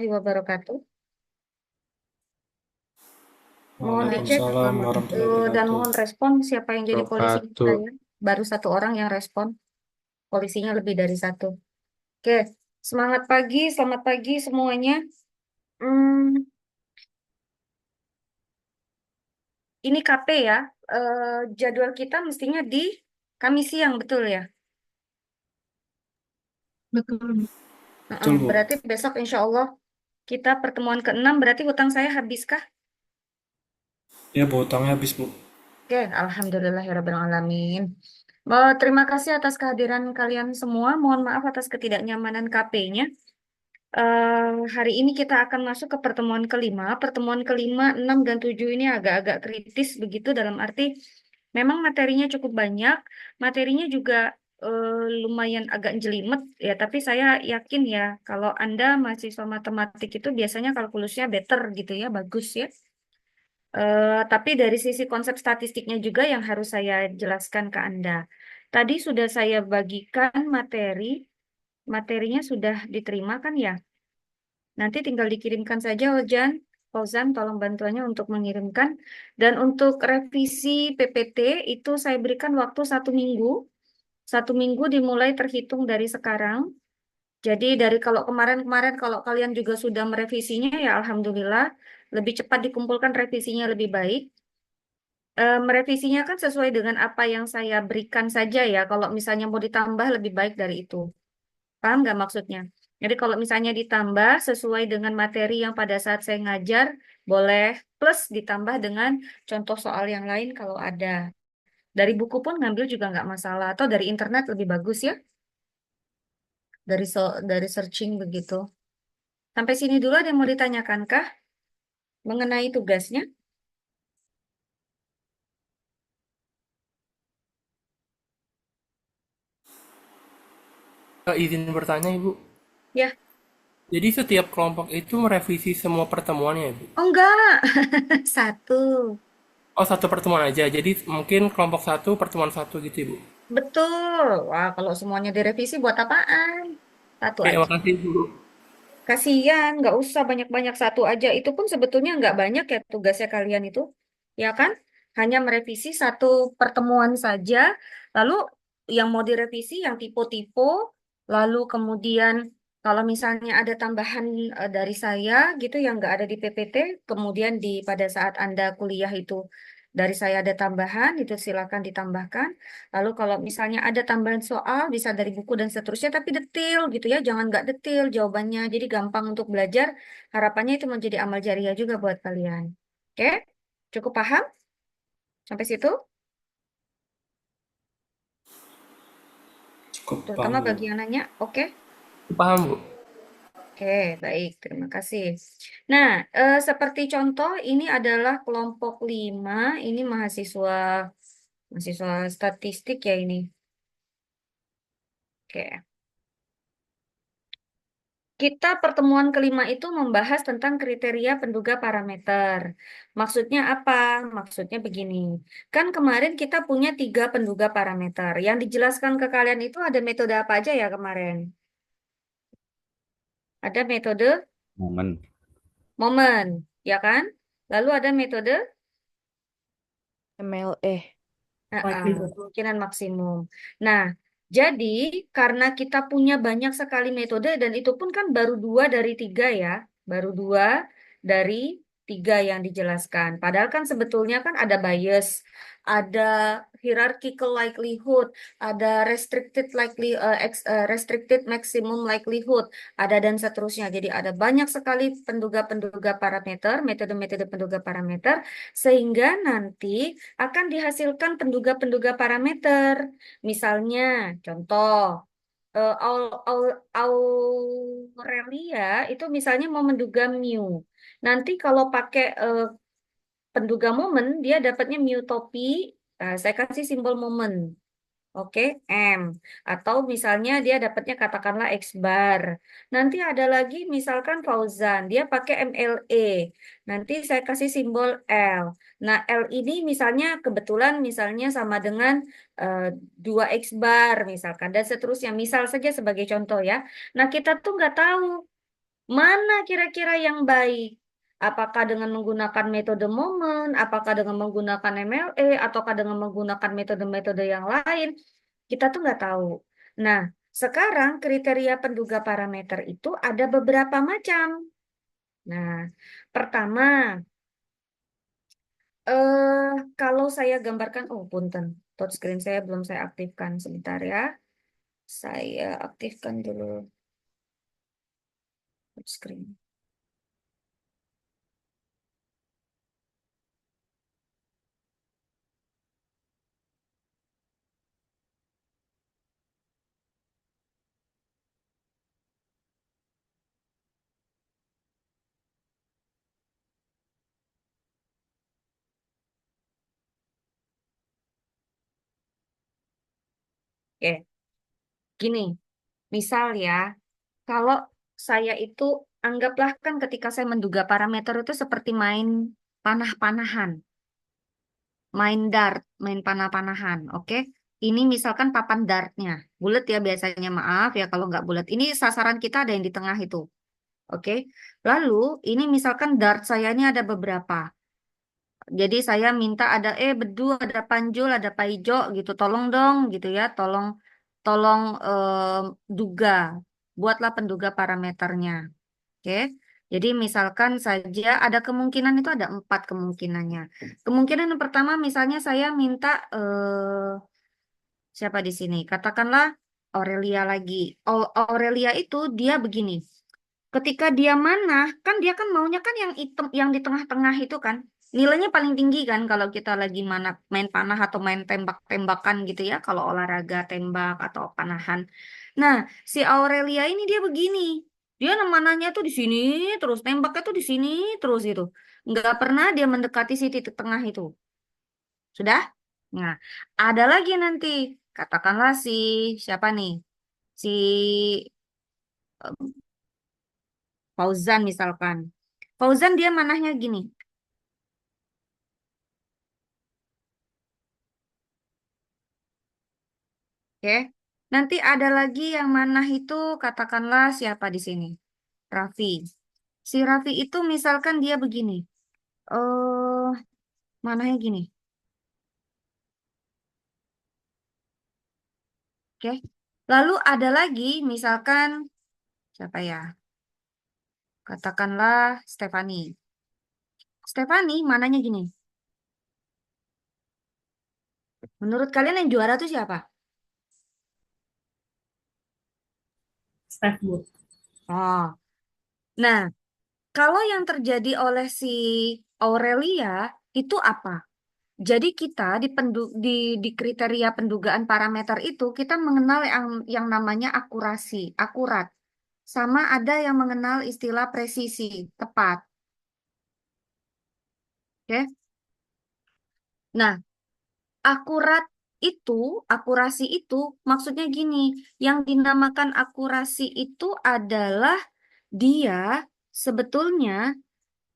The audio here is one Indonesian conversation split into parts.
warahmatullahi wabarakatuh. Mohon dicek Waalaikumsalam warahmatullahi dan wabarakatuh. mohon respon siapa yang jadi polisi Wabarakatuh. saya. Baru satu orang yang respon, polisinya lebih dari satu. Oke, selamat pagi semuanya. Hmm, ini KP ya. Jadwal kita mestinya di Kamis siang, betul ya? Betul. Heeh, Betul, Bu. berarti besok insya Allah kita pertemuan ke-6, berarti hutang saya habiskah? Ya, Bu, utangnya habis, Bu. Oke, alhamdulillahirrahmanirrahim. Terima kasih atas kehadiran kalian semua. Mohon maaf atas ketidaknyamanan KP-nya. Hari ini kita akan masuk ke pertemuan kelima. Pertemuan kelima, 6 dan 7 ini agak-agak kritis begitu dalam arti memang materinya cukup banyak. Materinya juga lumayan agak jelimet ya, tapi saya yakin ya kalau Anda mahasiswa matematik itu biasanya kalkulusnya better gitu ya, bagus ya. Tapi dari sisi konsep statistiknya juga yang harus saya jelaskan ke Anda. Tadi sudah saya bagikan materinya sudah diterima kan ya? Nanti tinggal dikirimkan saja, Ojan. Fauzan, tolong bantuannya untuk mengirimkan. Dan untuk revisi PPT itu saya berikan waktu 1 minggu. 1 minggu dimulai terhitung dari sekarang. Jadi dari kalau kemarin-kemarin kalau kalian juga sudah merevisinya ya Alhamdulillah. Lebih cepat dikumpulkan revisinya lebih baik. Merevisinya kan sesuai dengan apa yang saya berikan saja ya. Kalau misalnya mau ditambah lebih baik dari itu. Paham nggak maksudnya? Jadi kalau misalnya ditambah sesuai dengan materi yang pada saat saya ngajar, boleh plus ditambah dengan contoh soal yang lain kalau ada. Dari buku pun ngambil juga nggak masalah. Atau dari internet lebih bagus ya. Dari searching begitu. Sampai sini dulu ada yang mau ditanyakan kah mengenai tugasnya? Izin bertanya, Ibu. Ya, Jadi setiap kelompok itu merevisi semua pertemuannya, Ibu? oh enggak. Satu. Oh, satu pertemuan aja. Jadi mungkin kelompok satu, pertemuan satu gitu, Ibu. Betul. Wah, kalau semuanya direvisi buat apaan? Satu Oke, aja. makasih, Ibu. Kasihan, nggak usah banyak-banyak satu aja. Itu pun sebetulnya nggak banyak ya tugasnya kalian itu. Ya kan? Hanya merevisi satu pertemuan saja. Lalu yang mau direvisi yang tipe-tipe. Lalu kemudian kalau misalnya ada tambahan dari saya gitu yang nggak ada di PPT. Kemudian pada saat Anda kuliah itu dari saya ada tambahan, itu silakan ditambahkan. Lalu kalau misalnya ada tambahan soal, bisa dari buku dan seterusnya, tapi detail gitu ya, jangan nggak detail jawabannya. Jadi gampang untuk belajar. Harapannya itu menjadi amal jariah juga buat kalian. Oke? Cukup paham sampai situ? Cukup Terutama paham, Bu. bagi yang nanya. Oke? Paham, Bu? Oke, baik. Terima kasih. Nah, seperti contoh, ini adalah kelompok 5. Ini mahasiswa statistik ya ini. Oke. Kita pertemuan kelima itu membahas tentang kriteria penduga parameter. Maksudnya apa? Maksudnya begini. Kan kemarin kita punya 3 penduga parameter. Yang dijelaskan ke kalian itu ada metode apa aja ya kemarin? Ada metode Momen. momen, ya kan? Lalu ada metode MLE. Likelihood. kemungkinan maksimum. Nah, jadi karena kita punya banyak sekali metode dan itu pun kan baru 2 dari 3 ya, baru 2 dari 3 yang dijelaskan. Padahal kan sebetulnya kan ada bias, ada hierarchical likelihood, ada restricted maximum likelihood, ada dan seterusnya. Jadi ada banyak sekali penduga-penduga parameter, metode-metode penduga parameter, sehingga nanti akan dihasilkan penduga-penduga parameter. Misalnya, contoh, Aurelia itu misalnya mau menduga mu. Nanti kalau pakai penduga momen, dia dapatnya mu topi. Saya kasih simbol momen. Oke, M. Atau misalnya dia dapatnya katakanlah X bar. Nanti ada lagi misalkan Fauzan, dia pakai MLE. Nanti saya kasih simbol L. Nah, L ini misalnya kebetulan misalnya sama dengan eh, 2X bar misalkan dan seterusnya. Misal saja sebagai contoh ya. Nah, kita tuh nggak tahu Mana kira-kira yang baik? Apakah dengan menggunakan metode momen, apakah dengan menggunakan MLE, ataukah dengan menggunakan metode-metode yang lain? Kita tuh nggak tahu. Nah, sekarang kriteria penduga parameter itu ada beberapa macam. Nah, pertama, kalau saya gambarkan, oh punten, touchscreen saya belum saya aktifkan. Sebentar ya, saya aktifkan dulu touchscreen. Oke, gini, misal ya, kalau saya itu anggaplah kan ketika saya menduga parameter itu seperti main panah-panahan, main dart, main panah-panahan, oke? Ini misalkan papan dartnya, bulat ya biasanya, maaf ya kalau nggak bulat. Ini sasaran kita ada yang di tengah itu, oke? Lalu ini misalkan dart saya ini ada beberapa. Jadi saya minta ada bedu, ada panjul, ada paijo gitu. Tolong dong gitu ya, tolong tolong duga. Buatlah penduga parameternya. Oke. Jadi misalkan saja ada kemungkinan itu ada 4 kemungkinannya. Kemungkinan yang pertama misalnya saya minta siapa di sini? Katakanlah Aurelia lagi. Aurelia itu dia begini. Ketika dia mana, kan dia kan maunya kan yang hitam, yang di tengah-tengah itu kan. Nilainya paling tinggi kan kalau kita lagi mana main panah atau main tembak-tembakan gitu ya, kalau olahraga tembak atau panahan. Nah, si Aurelia ini dia begini. Dia mananya tuh di sini terus, tembaknya tuh di sini terus itu. Nggak pernah dia mendekati si titik tengah itu. Sudah? Nah, ada lagi nanti. Katakanlah si siapa nih? Si Fauzan misalkan. Fauzan dia manahnya gini. Oke. Nanti ada lagi yang mana itu katakanlah siapa di sini? Raffi. Si Raffi itu misalkan dia begini. Eh, mananya gini. Oke. Lalu ada lagi misalkan siapa ya? Katakanlah Stefani. Stefani mananya gini. Menurut kalian yang juara tuh siapa? Steph Wood. Oh. Nah, kalau yang terjadi oleh si Aurelia itu apa? Jadi kita di kriteria pendugaan parameter itu kita mengenal yang namanya akurasi, akurat. Sama ada yang mengenal istilah presisi, tepat. Oke. Nah, akurat itu, akurasi itu maksudnya gini, yang dinamakan akurasi itu adalah dia sebetulnya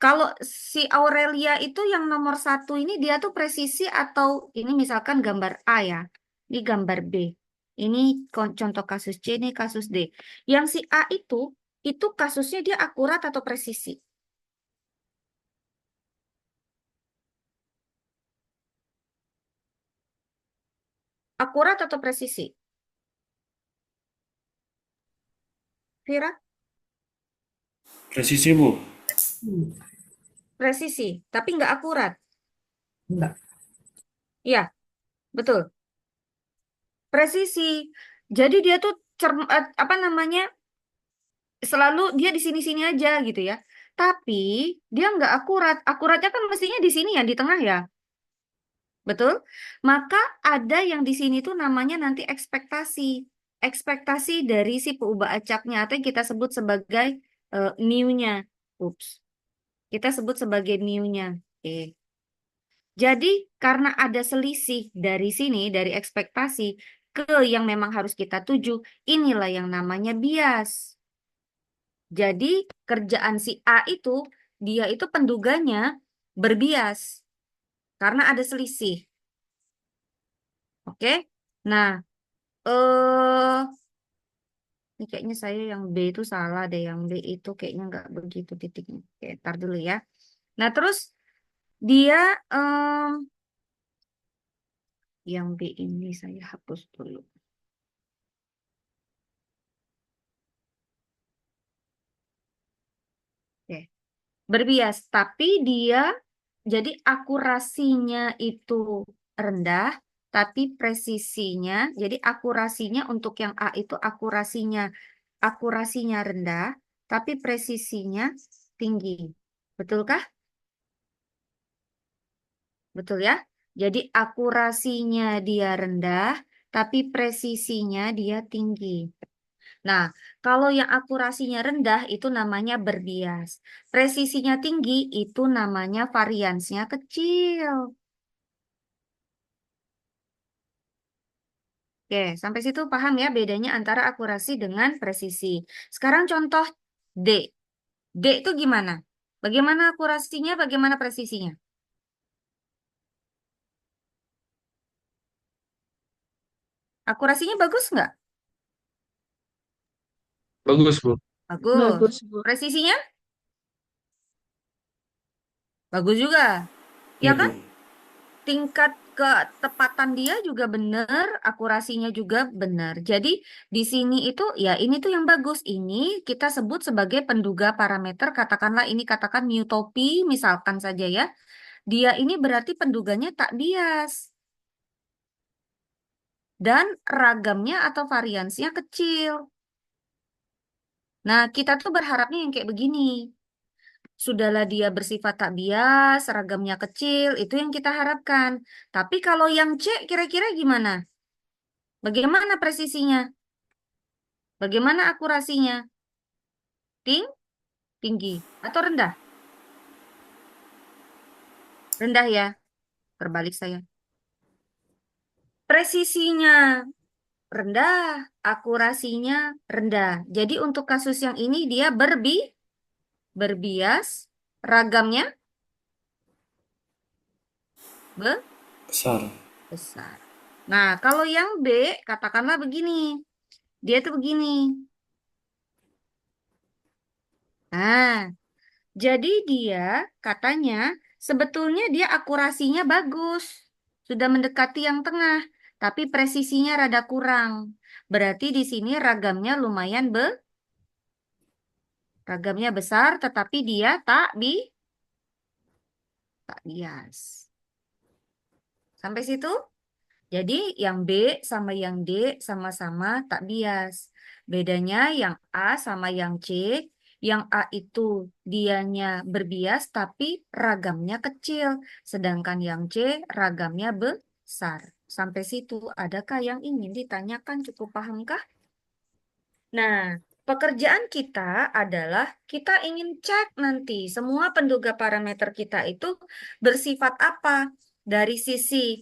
kalau si Aurelia itu yang nomor satu ini dia tuh presisi atau ini misalkan gambar A ya, ini gambar B, ini contoh kasus C, ini kasus D. Yang si A itu kasusnya dia akurat atau presisi? Akurat atau presisi? Vira, Presisi, Bu. presisi, tapi nggak akurat. Enggak. Iya, betul. Presisi. Jadi dia tuh apa namanya? Selalu dia di sini-sini aja gitu ya. Tapi dia nggak akurat. Akuratnya kan mestinya di sini ya, di tengah ya. Betul? Maka ada yang di sini tuh namanya nanti ekspektasi. Ekspektasi dari si peubah acaknya atau yang kita sebut sebagai mu-nya. Ups. Kita sebut sebagai mu-nya. Oke. Jadi karena ada selisih dari sini, dari ekspektasi ke yang memang harus kita tuju, inilah yang namanya bias. Jadi kerjaan si A itu, dia itu penduganya berbias karena ada selisih. Oke? Nah, eh Ini kayaknya saya yang B itu salah deh. Yang B itu kayaknya nggak begitu titiknya. Oke, ntar dulu ya. Nah, terus dia yang B ini saya hapus dulu. Oke. Berbias, tapi dia jadi akurasinya itu rendah, tapi presisinya, jadi akurasinya untuk yang A itu akurasinya rendah, tapi presisinya tinggi. Betulkah? Betul ya? Jadi akurasinya dia rendah, tapi presisinya dia tinggi. Nah, kalau yang akurasinya rendah itu namanya berbias. Presisinya tinggi itu namanya variansnya kecil. Oke, sampai situ paham ya bedanya antara akurasi dengan presisi. Sekarang contoh D. D itu gimana? Bagaimana akurasinya, bagaimana presisinya? Akurasinya bagus nggak? Bagus, Bu. Bagus. Bagus, Bu. Presisinya? Bagus juga. Ya Iya, Bu. kan? Tingkat ketepatan dia juga benar, akurasinya juga benar. Jadi di sini itu ya ini tuh yang bagus. Ini kita sebut sebagai penduga parameter, katakanlah ini katakan mutopi misalkan saja ya. Dia ini berarti penduganya tak bias dan ragamnya atau variansnya kecil. Nah, kita tuh berharapnya yang kayak begini. Sudahlah dia bersifat tak bias, ragamnya kecil, itu yang kita harapkan. Tapi kalau yang C kira-kira gimana? Bagaimana presisinya? Bagaimana akurasinya? Ting, tinggi atau rendah? Rendah ya. Terbalik saya. Presisinya rendah, akurasinya rendah. Jadi untuk kasus yang ini dia berbias, ragamnya Besar. besar. Nah, kalau yang B katakanlah begini. Dia tuh begini. Nah, jadi dia katanya sebetulnya dia akurasinya bagus. Sudah mendekati yang tengah, tapi presisinya rada kurang. Berarti di sini ragamnya besar tetapi dia tak bias. Sampai situ? Jadi yang B sama yang D sama-sama tak bias. Bedanya yang A sama yang C, yang A itu dianya berbias tapi ragamnya kecil, sedangkan yang C ragamnya besar. Sampai situ, adakah yang ingin ditanyakan? Cukup pahamkah? Nah, pekerjaan kita adalah kita ingin cek nanti semua penduga parameter kita itu bersifat apa dari sisi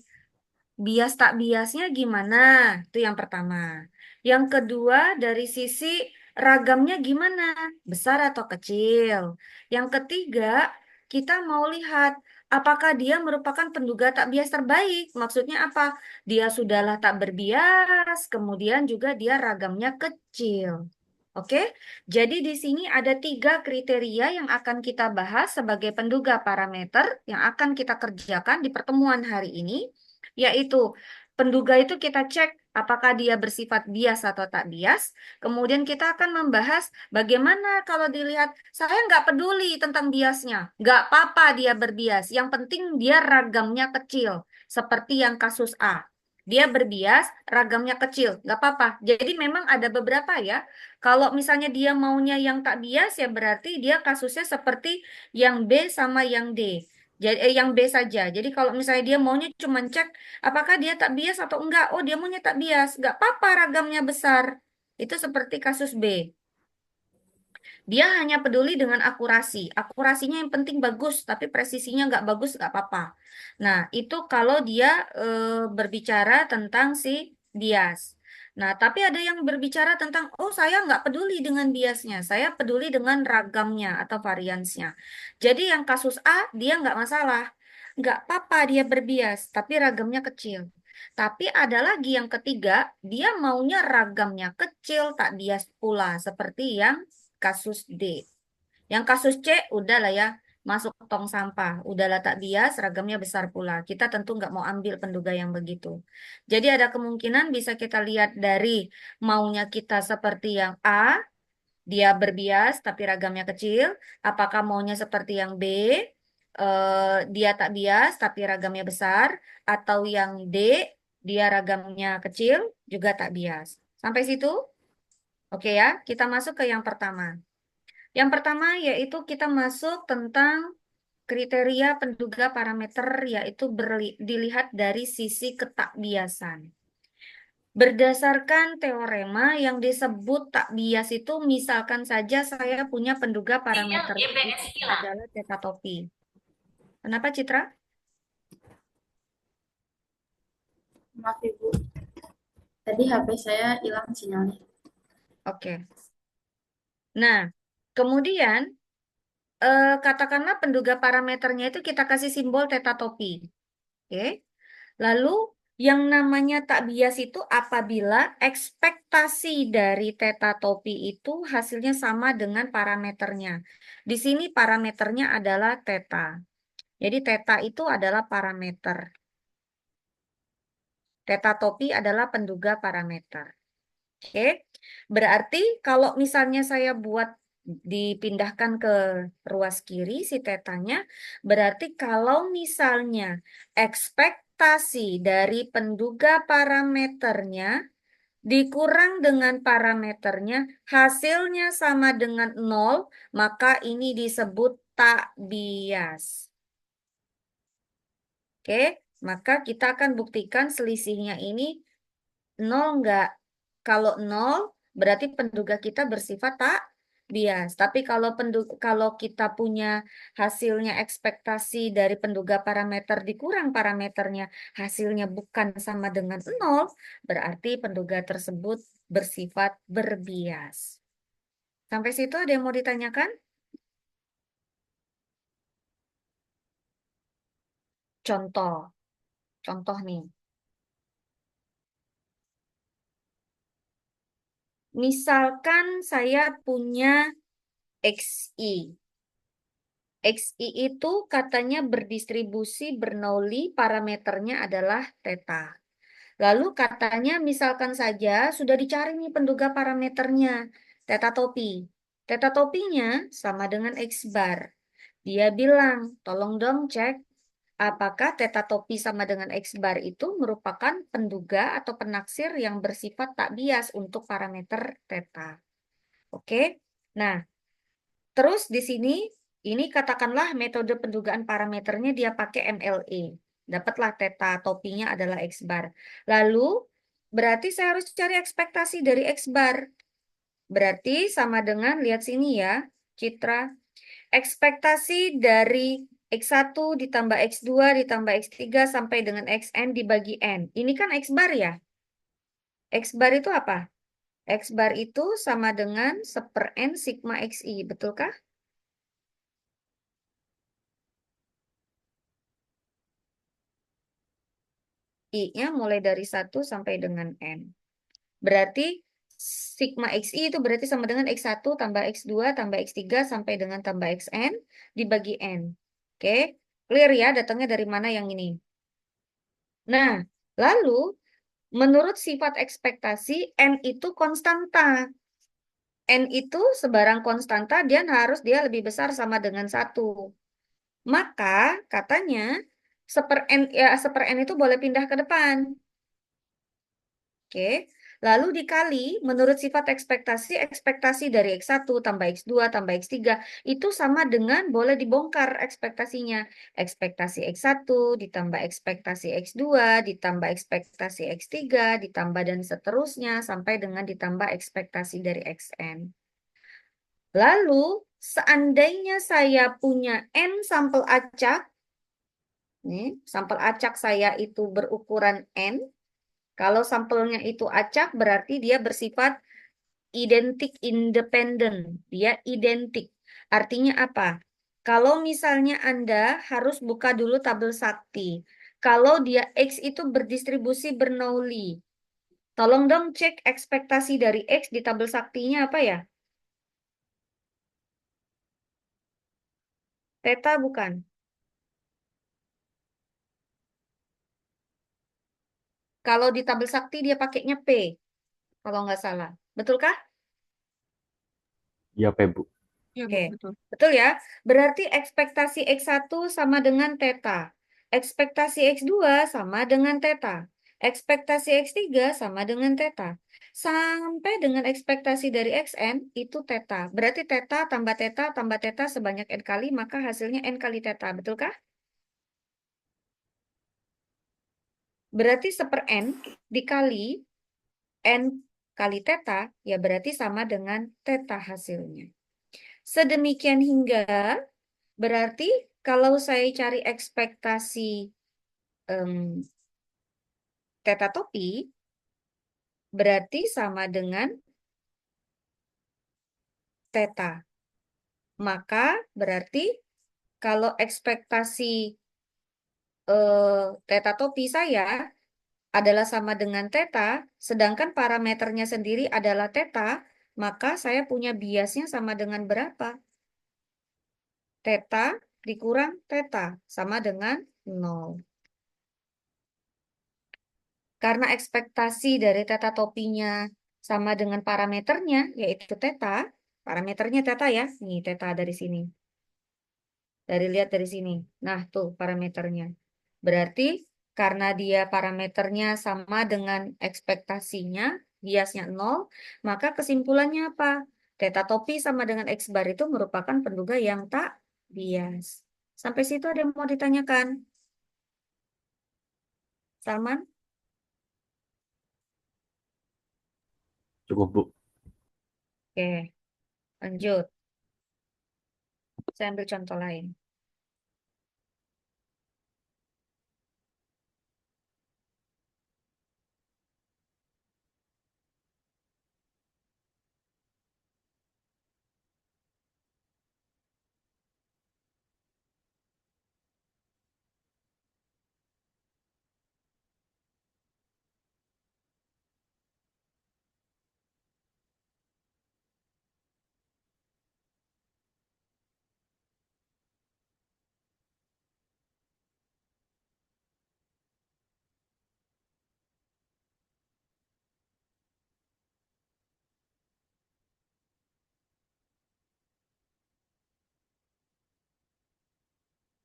bias tak biasnya gimana? Itu yang pertama. Yang kedua, dari sisi ragamnya gimana? Besar atau kecil? Yang ketiga, kita mau lihat apakah dia merupakan penduga tak bias terbaik. Maksudnya apa? Dia sudahlah tak berbias, kemudian juga dia ragamnya kecil. Oke, jadi di sini ada 3 kriteria yang akan kita bahas sebagai penduga parameter yang akan kita kerjakan di pertemuan hari ini, yaitu penduga itu kita cek apakah dia bersifat bias atau tak bias. Kemudian kita akan membahas bagaimana kalau dilihat, saya nggak peduli tentang biasnya, nggak apa-apa dia berbias, yang penting dia ragamnya kecil, seperti yang kasus A. Dia berbias, ragamnya kecil, nggak apa-apa. Jadi memang ada beberapa ya. Kalau misalnya dia maunya yang tak bias, ya berarti dia kasusnya seperti yang B sama yang D. Jadi yang B saja. Jadi kalau misalnya dia maunya cuma cek apakah dia tak bias atau enggak. Oh, dia maunya tak bias. Enggak apa-apa ragamnya besar. Itu seperti kasus B. Dia hanya peduli dengan akurasi. Akurasinya yang penting bagus, tapi presisinya nggak bagus, nggak apa-apa. Nah, itu kalau dia berbicara tentang si bias. Nah, tapi ada yang berbicara tentang, oh saya nggak peduli dengan biasnya, saya peduli dengan ragamnya atau variansnya. Jadi yang kasus A, dia nggak masalah. Nggak apa-apa dia berbias, tapi ragamnya kecil. Tapi ada lagi yang ketiga, dia maunya ragamnya kecil, tak bias pula, seperti yang kasus D. Yang kasus C, udahlah ya, masuk tong sampah. Udahlah tak bias, ragamnya besar pula. Kita tentu nggak mau ambil penduga yang begitu. Jadi ada kemungkinan bisa kita lihat dari maunya kita seperti yang A, dia berbias tapi ragamnya kecil. Apakah maunya seperti yang B, dia tak bias tapi ragamnya besar. Atau yang D, dia ragamnya kecil, juga tak bias. Sampai situ? Oke ya, kita masuk ke yang pertama. Yang pertama yaitu kita masuk tentang kriteria penduga parameter, yaitu dilihat dari sisi ketakbiasan. Berdasarkan teorema yang disebut tak bias itu, misalkan saja saya punya penduga parameter adalah theta topi. Kenapa, Citra? Maaf Ibu, tadi HP saya hilang sinyalnya. Oke. Nah, kemudian katakanlah penduga parameternya itu kita kasih simbol theta topi. Oke. Lalu yang namanya tak bias itu apabila ekspektasi dari theta topi itu hasilnya sama dengan parameternya. Di sini parameternya adalah theta. Jadi theta itu adalah parameter. Theta topi adalah penduga parameter. Oke. Berarti kalau misalnya saya buat dipindahkan ke ruas kiri si tetanya, berarti kalau misalnya ekspektasi dari penduga parameternya dikurang dengan parameternya, hasilnya sama dengan 0, maka ini disebut tak bias. Oke, maka kita akan buktikan selisihnya ini 0 enggak. Kalau 0, berarti penduga kita bersifat tak bias. Tapi kalau kita punya hasilnya ekspektasi dari penduga parameter dikurang parameternya, hasilnya bukan sama dengan 0, berarti penduga tersebut bersifat berbias. Sampai situ ada yang mau ditanyakan? Contoh nih. Misalkan saya punya XI. XI itu katanya berdistribusi Bernoulli, parameternya adalah theta. Lalu katanya misalkan saja sudah dicari nih penduga parameternya, theta topi. Theta topinya sama dengan X bar. Dia bilang, tolong dong cek apakah theta topi sama dengan X bar itu merupakan penduga atau penaksir yang bersifat tak bias untuk parameter theta. Oke, nah terus di sini, ini katakanlah metode pendugaan parameternya dia pakai MLE. Dapatlah theta topinya adalah X bar. Lalu, berarti saya harus cari ekspektasi dari X bar. Berarti sama dengan, lihat sini ya, Citra. Ekspektasi dari X1 ditambah X2 ditambah X3 sampai dengan Xn dibagi N. Ini kan X bar ya? X bar itu apa? X bar itu sama dengan 1/N sigma XI, betulkah? I-nya mulai dari 1 sampai dengan N. Berarti sigma XI itu berarti sama dengan X1 tambah X2 tambah X3 sampai dengan tambah Xn dibagi N. Oke, clear ya datangnya dari mana yang ini. Nah, lalu menurut sifat ekspektasi N itu konstanta. N itu sebarang konstanta dia lebih besar sama dengan 1. Maka katanya 1/N itu boleh pindah ke depan. Oke, lalu dikali menurut sifat ekspektasi, ekspektasi dari X1 tambah X2 tambah X3 itu sama dengan boleh dibongkar ekspektasinya. Ekspektasi X1 ditambah ekspektasi X2 ditambah ekspektasi X3 ditambah dan seterusnya sampai dengan ditambah ekspektasi dari Xn. Lalu seandainya saya punya N sampel acak, nih, sampel acak saya itu berukuran N. Kalau sampelnya itu acak, berarti dia bersifat identik independen. Dia identik. Artinya apa? Kalau misalnya Anda harus buka dulu tabel sakti. kalau dia X itu berdistribusi Bernoulli. Tolong dong cek ekspektasi dari X di tabel saktinya apa ya? Theta bukan? Kalau di tabel sakti dia pakainya P, kalau nggak salah. Betulkah? Iya, P, Bu. Iya, Bu, Oke, betul. betul ya. Berarti ekspektasi X1 sama dengan theta. Ekspektasi X2 sama dengan theta. Ekspektasi X3 sama dengan theta. Sampai dengan ekspektasi dari Xn itu theta. Berarti theta tambah theta sebanyak n kali, maka hasilnya n kali theta. Betulkah? Berarti seper n dikali n kali theta, ya berarti sama dengan theta hasilnya. Sedemikian hingga berarti kalau saya cari ekspektasi theta topi, berarti sama dengan theta. Maka berarti kalau ekspektasi theta topi saya adalah sama dengan theta, sedangkan parameternya sendiri adalah theta, maka saya punya biasnya sama dengan berapa? Theta dikurang theta sama dengan 0. Karena ekspektasi dari theta topinya sama dengan parameternya, yaitu theta, parameternya theta ya, nih theta dari sini. Lihat dari sini. Nah, tuh parameternya. Berarti karena dia parameternya sama dengan ekspektasinya, biasnya 0, maka kesimpulannya apa? Theta topi sama dengan X bar itu merupakan penduga yang tak bias. Sampai situ ada yang mau ditanyakan? Salman? Cukup, Bu. Oke, lanjut. Saya ambil contoh lain.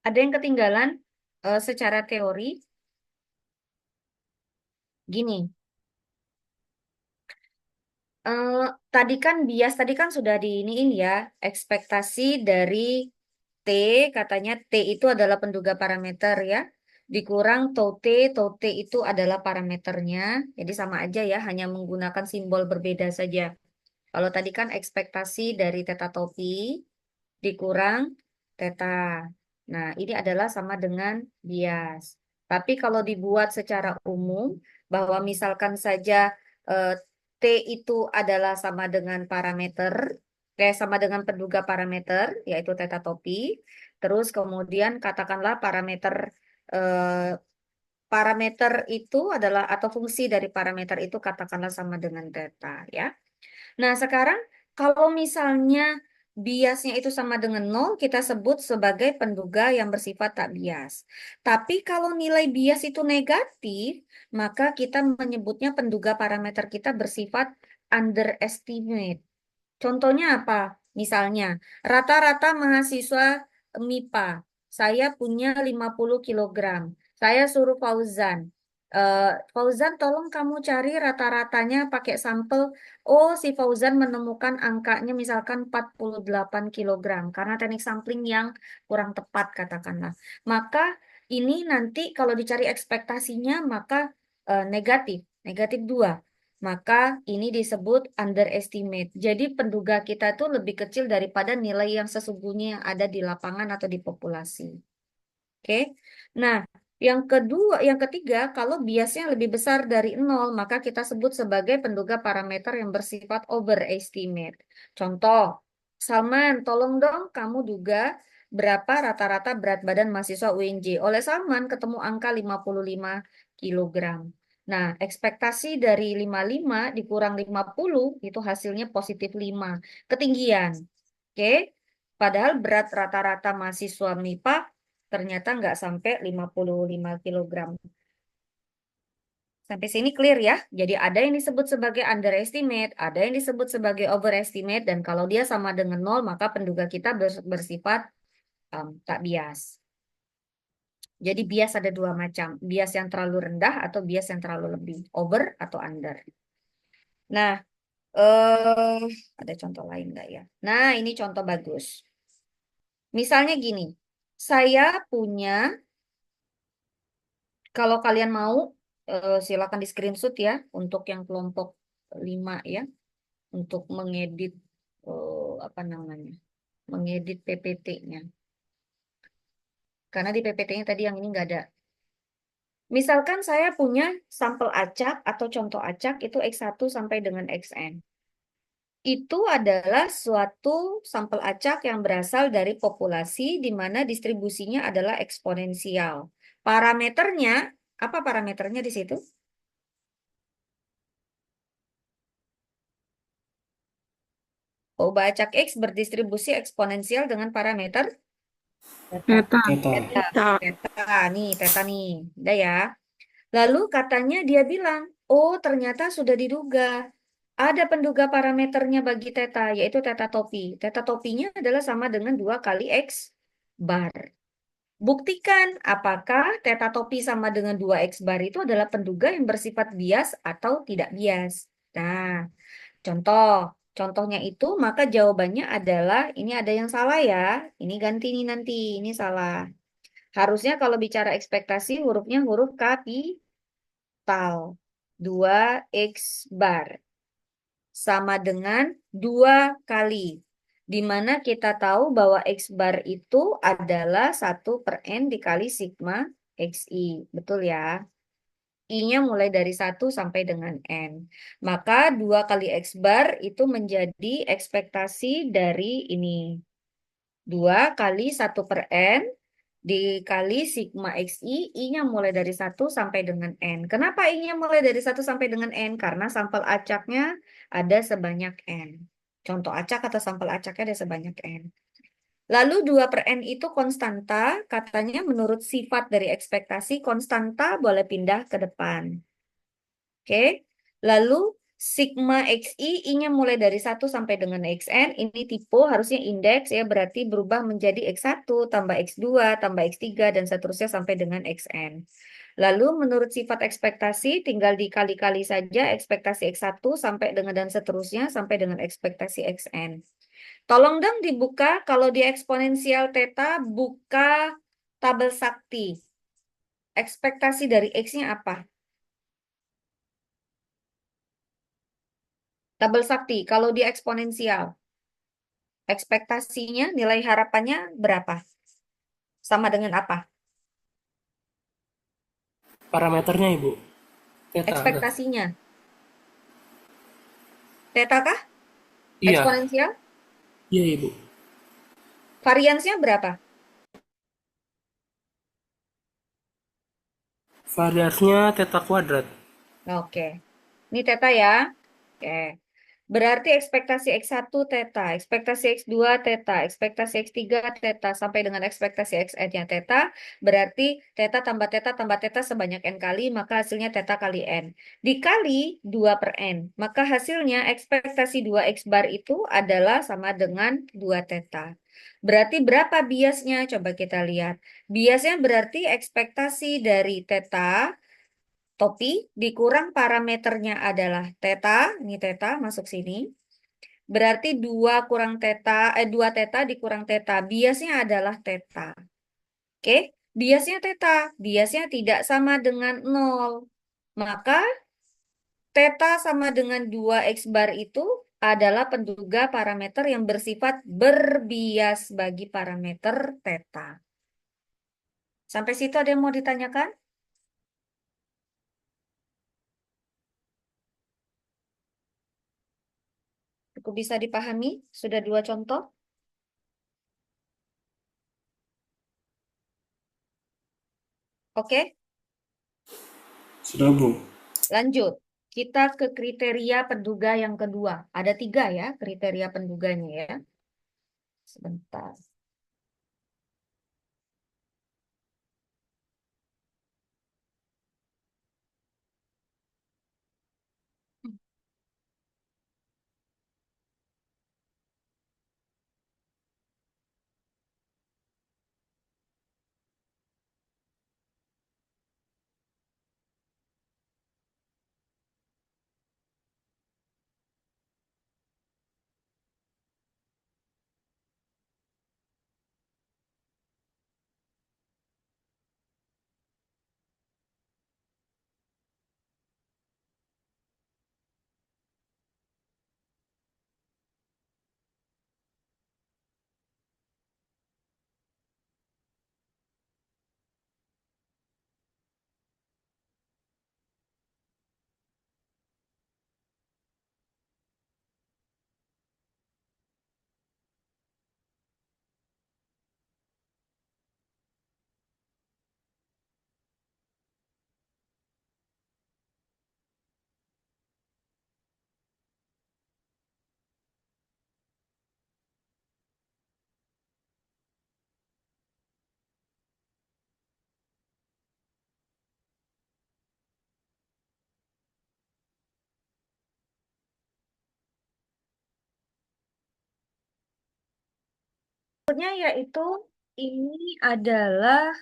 Ada yang ketinggalan secara teori? Gini, eh, tadi kan sudah diiniin ya, ekspektasi dari T, katanya T itu adalah penduga parameter ya, dikurang tau T itu adalah parameternya, jadi sama aja ya, hanya menggunakan simbol berbeda saja. Kalau tadi kan ekspektasi dari theta topi dikurang theta. Nah, ini adalah sama dengan bias. Tapi kalau dibuat secara umum, bahwa misalkan saja eh, T itu adalah sama dengan parameter, sama dengan penduga parameter, yaitu theta topi. Terus kemudian katakanlah eh, parameter itu adalah, atau fungsi dari parameter itu katakanlah sama dengan theta, ya. Nah, sekarang kalau misalnya biasnya itu sama dengan 0, kita sebut sebagai penduga yang bersifat tak bias. Tapi kalau nilai bias itu negatif, maka kita menyebutnya penduga parameter kita bersifat underestimate. Contohnya apa? Misalnya, rata-rata mahasiswa MIPA, saya punya 50 kilogram. Saya suruh Fauzan. Fauzan, tolong kamu cari rata-ratanya pakai sampel. Oh, si Fauzan menemukan angkanya misalkan 48 kilogram. Karena teknik sampling yang kurang tepat, katakanlah. Maka ini nanti kalau dicari ekspektasinya, maka negatif. Negatif 2. Maka ini disebut underestimate. Jadi penduga kita itu lebih kecil daripada nilai yang sesungguhnya yang ada di lapangan atau di populasi. Oke. Nah, yang ketiga, kalau biasnya lebih besar dari 0, maka kita sebut sebagai penduga parameter yang bersifat overestimate. Contoh, Salman, tolong dong kamu duga berapa rata-rata berat badan mahasiswa UNJ. Oleh Salman ketemu angka 55 kilogram. Nah, ekspektasi dari 55 dikurang 50 itu hasilnya positif 5. Ketinggian. Oke. Padahal berat rata-rata mahasiswa MIPA ternyata nggak sampai 55 kilogram. Sampai sini clear ya. Jadi ada yang disebut sebagai underestimate, ada yang disebut sebagai overestimate, dan kalau dia sama dengan 0, maka penduga kita bersifat tak bias. Jadi bias ada dua macam, bias yang terlalu rendah atau bias yang terlalu lebih, over atau under. Nah, ada contoh lain nggak ya? Nah, ini contoh bagus. Misalnya gini, saya punya, kalau kalian mau, silakan di screenshot ya, untuk yang kelompok 5 ya, untuk mengedit, apa namanya, mengedit PPT-nya. Karena di PPT-nya tadi yang ini nggak ada. Misalkan saya punya sampel acak atau contoh acak itu X1 sampai dengan Xn. Itu adalah suatu sampel acak yang berasal dari populasi di mana distribusinya adalah eksponensial. Parameternya, apa parameternya di situ? Coba acak X berdistribusi eksponensial dengan parameter Theta. theta. Theta nih. Udah ya. Lalu katanya dia bilang, oh ternyata sudah diduga. Ada penduga parameternya bagi theta, yaitu theta topi. Theta topinya adalah sama dengan 2 kali X bar. Buktikan apakah theta topi sama dengan 2X bar itu adalah penduga yang bersifat bias atau tidak bias. Nah, contoh. Contohnya itu, maka jawabannya adalah, ini ada yang salah ya. Ini ganti nih nanti, ini salah. Harusnya kalau bicara ekspektasi, hurufnya huruf kapital. 2X bar. Sama dengan 2 kali. Di mana kita tahu bahwa X bar itu adalah 1/N dikali sigma XI. Betul ya? I-nya mulai dari 1 sampai dengan N. Maka 2 kali X bar itu menjadi ekspektasi dari ini. 2 kali 1/N dikali sigma XI, I-nya mulai dari 1 sampai dengan N. Kenapa I-nya mulai dari 1 sampai dengan N? Karena sampel acaknya ada sebanyak N. Contoh acak atau sampel acaknya ada sebanyak N. Lalu 2/N itu konstanta, katanya menurut sifat dari ekspektasi, konstanta boleh pindah ke depan. Oke, lalu sigma XI, I-nya mulai dari 1 sampai dengan XN, ini tipe harusnya indeks ya, berarti berubah menjadi X1 tambah X2 tambah X3 dan seterusnya sampai dengan XN. Lalu menurut sifat ekspektasi tinggal dikali-kali saja ekspektasi X1 sampai dengan dan seterusnya sampai dengan ekspektasi XN. Tolong dong dibuka, kalau di eksponensial theta, buka tabel sakti. Ekspektasi dari X-nya apa? Tabel sakti, kalau di eksponensial, ekspektasinya, nilai harapannya berapa? Sama dengan apa? Parameternya Ibu. Theta. Ekspektasinya. Theta kah? Iya, Eksponensial? iya Ibu. Variansnya berapa? Variansnya theta kuadrat. Oke. Ini theta ya. Oke. Berarti ekspektasi X1 theta, ekspektasi X2 theta, ekspektasi X3 theta, sampai dengan ekspektasi Xn-nya theta, berarti tambah theta sebanyak N kali, maka hasilnya theta kali N. Dikali 2/N, maka hasilnya ekspektasi 2X bar itu adalah sama dengan 2 theta. Berarti berapa biasnya? Coba kita lihat. Biasnya berarti ekspektasi dari theta topi dikurang parameternya adalah theta, ini theta masuk sini. Berarti 2 kurang theta, 2 theta dikurang theta, biasnya adalah theta. Oke, biasnya theta, biasnya tidak sama dengan 0. Maka theta sama dengan 2X bar itu adalah penduga parameter yang bersifat berbias bagi parameter theta. Sampai situ ada yang mau ditanyakan? Cukup bisa dipahami? Sudah 2 contoh? Oke, Sudah, Bu. lanjut. Kita ke kriteria penduga yang kedua. Ada 3 ya kriteria penduganya ya. Sebentar. Berikutnya yaitu ini adalah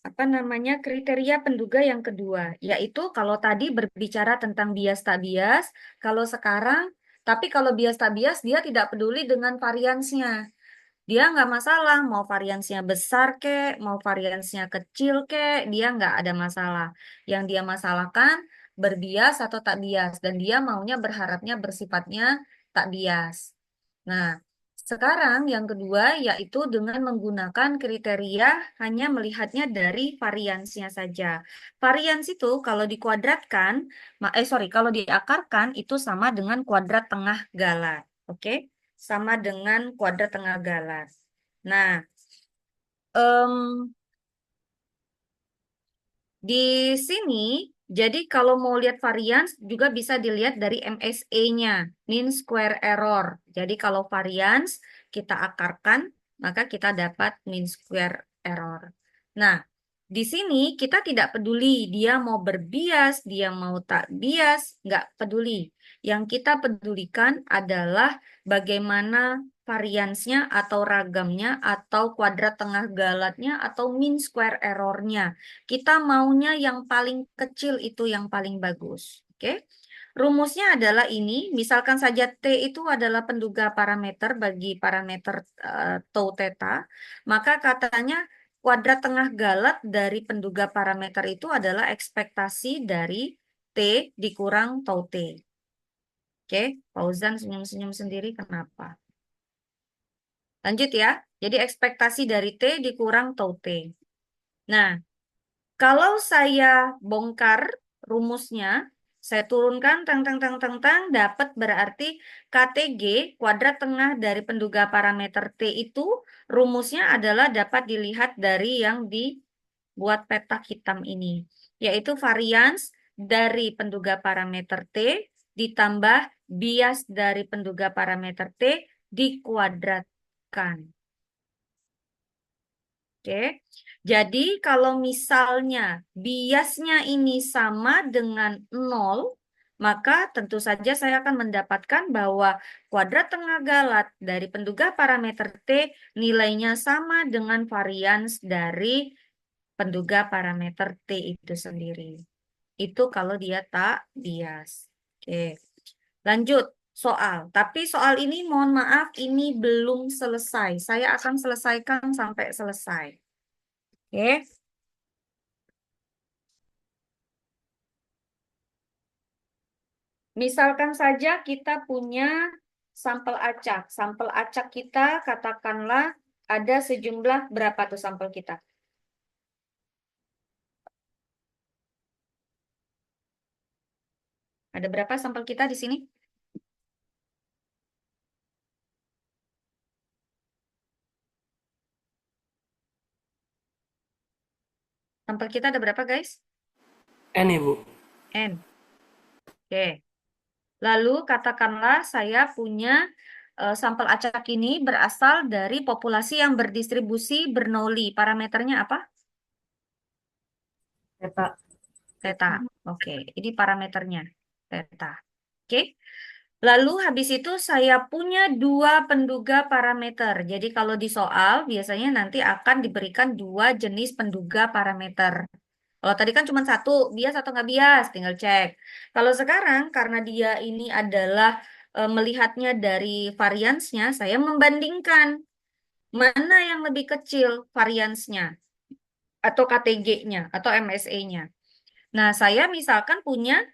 apa namanya kriteria penduga yang kedua, yaitu kalau tadi berbicara tentang bias tak bias, kalau sekarang, tapi kalau bias tak bias dia tidak peduli dengan variansnya. Dia nggak masalah mau variansnya besar kek, mau variansnya kecil kek, dia nggak ada masalah. Yang dia masalahkan berbias atau tak bias, dan dia maunya berharapnya bersifatnya tak bias. Nah, sekarang yang kedua yaitu dengan menggunakan kriteria hanya melihatnya dari variansnya saja. Varians itu kalau dikuadratkan, kalau diakarkan itu sama dengan kuadrat tengah galat. Oke? Sama dengan kuadrat tengah galat. Nah, em, di sini, jadi kalau mau lihat varians juga bisa dilihat dari MSE-nya, mean square error. Jadi kalau varians kita akarkan, maka kita dapat mean square error. Nah, di sini kita tidak peduli dia mau berbias, dia mau tak bias, nggak peduli. Yang kita pedulikan adalah bagaimana variansnya atau ragamnya atau kuadrat tengah galatnya atau mean square errornya. Kita maunya yang paling kecil itu yang paling bagus. Oke. Rumusnya adalah ini, misalkan saja T itu adalah penduga parameter bagi parameter tau theta, maka katanya kuadrat tengah galat dari penduga parameter itu adalah ekspektasi dari T dikurang tau T. Oke, Fauzan senyum-senyum sendiri kenapa? Lanjut ya. Jadi ekspektasi dari T dikurang tau T. Nah, kalau saya bongkar rumusnya, saya turunkan tang tang tang tang tang dapat berarti KTG kuadrat tengah dari penduga parameter T itu rumusnya adalah dapat dilihat dari yang dibuat petak hitam ini, yaitu varians dari penduga parameter T ditambah bias dari penduga parameter T dikuadratkan. Oke, jadi kalau misalnya biasnya ini sama dengan 0, maka tentu saja saya akan mendapatkan bahwa kuadrat tengah galat dari penduga parameter T nilainya sama dengan varians dari penduga parameter T itu sendiri. Itu kalau dia tak bias. Oke, lanjut soal. Tapi soal ini mohon maaf ini belum selesai. Saya akan selesaikan sampai selesai. Oke, misalkan saja kita punya sampel acak. Sampel acak kita katakanlah ada sejumlah berapa tuh sampel kita? Ada berapa sampel kita di sini? Sampel kita ada berapa, guys? N Ibu. N. Oke. Lalu katakanlah saya punya sampel acak ini berasal dari populasi yang berdistribusi Bernoulli. Parameternya apa? Theta. Theta. Oke, ini parameternya. Theta. Oke. Lalu habis itu saya punya dua penduga parameter. Jadi kalau di soal biasanya nanti akan diberikan dua jenis penduga parameter. Kalau tadi kan cuma satu, bias atau nggak bias, tinggal cek. Kalau sekarang karena dia ini adalah melihatnya dari variansnya, saya membandingkan mana yang lebih kecil variansnya atau KTG-nya atau MSE-nya. Nah, saya misalkan punya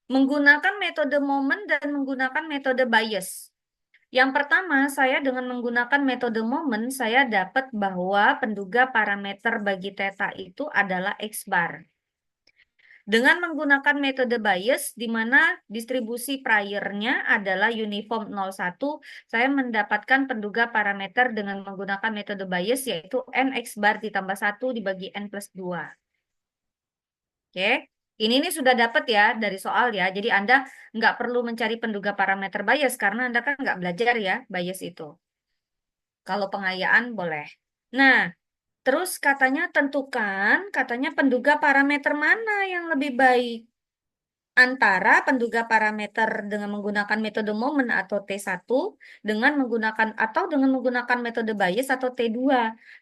menggunakan metode momen dan menggunakan metode bias. Yang pertama, saya dengan menggunakan metode momen, saya dapat bahwa penduga parameter bagi theta itu adalah X bar. Dengan menggunakan metode bias, di mana distribusi prior-nya adalah uniform 01, saya mendapatkan penduga parameter dengan menggunakan metode bias, yaitu nx bar ditambah 1 dibagi n plus 2. Oke, ini nih sudah dapat ya dari soal ya. Jadi Anda nggak perlu mencari penduga parameter bias, karena Anda kan nggak belajar ya bias itu. Kalau pengayaan boleh. Nah, terus katanya penduga parameter mana yang lebih baik antara penduga parameter dengan menggunakan metode momen atau T1 dengan menggunakan metode bias atau T2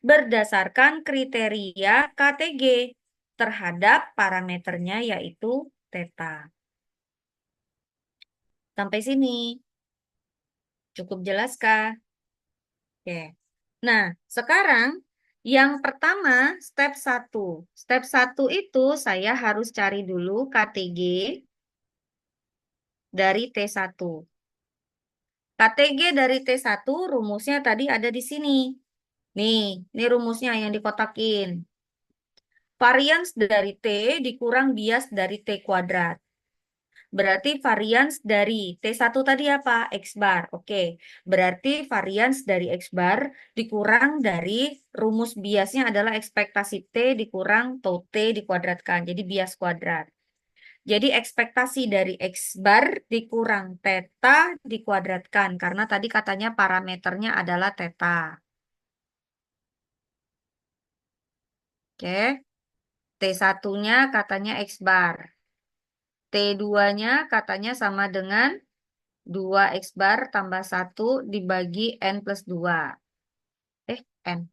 berdasarkan kriteria KTG terhadap parameternya yaitu theta. Sampai sini cukup jelaskah? Oke. Nah, sekarang yang pertama step 1. Step 1 itu saya harus cari dulu KTG dari T1. KTG dari T1 rumusnya tadi ada di sini. Nih, ini rumusnya yang dikotakin. Varians dari T dikurang bias dari T kuadrat. Berarti varians dari T1 tadi apa? X bar. Oke. Berarti varians dari X bar dikurang dari rumus biasnya adalah ekspektasi T dikurang tau T dikuadratkan. Jadi bias kuadrat. Jadi ekspektasi dari X bar dikurang theta dikuadratkan. Karena tadi katanya parameternya adalah theta. Oke. T1-nya katanya X bar. T2-nya katanya sama dengan 2X bar tambah 1 dibagi N plus 2. N.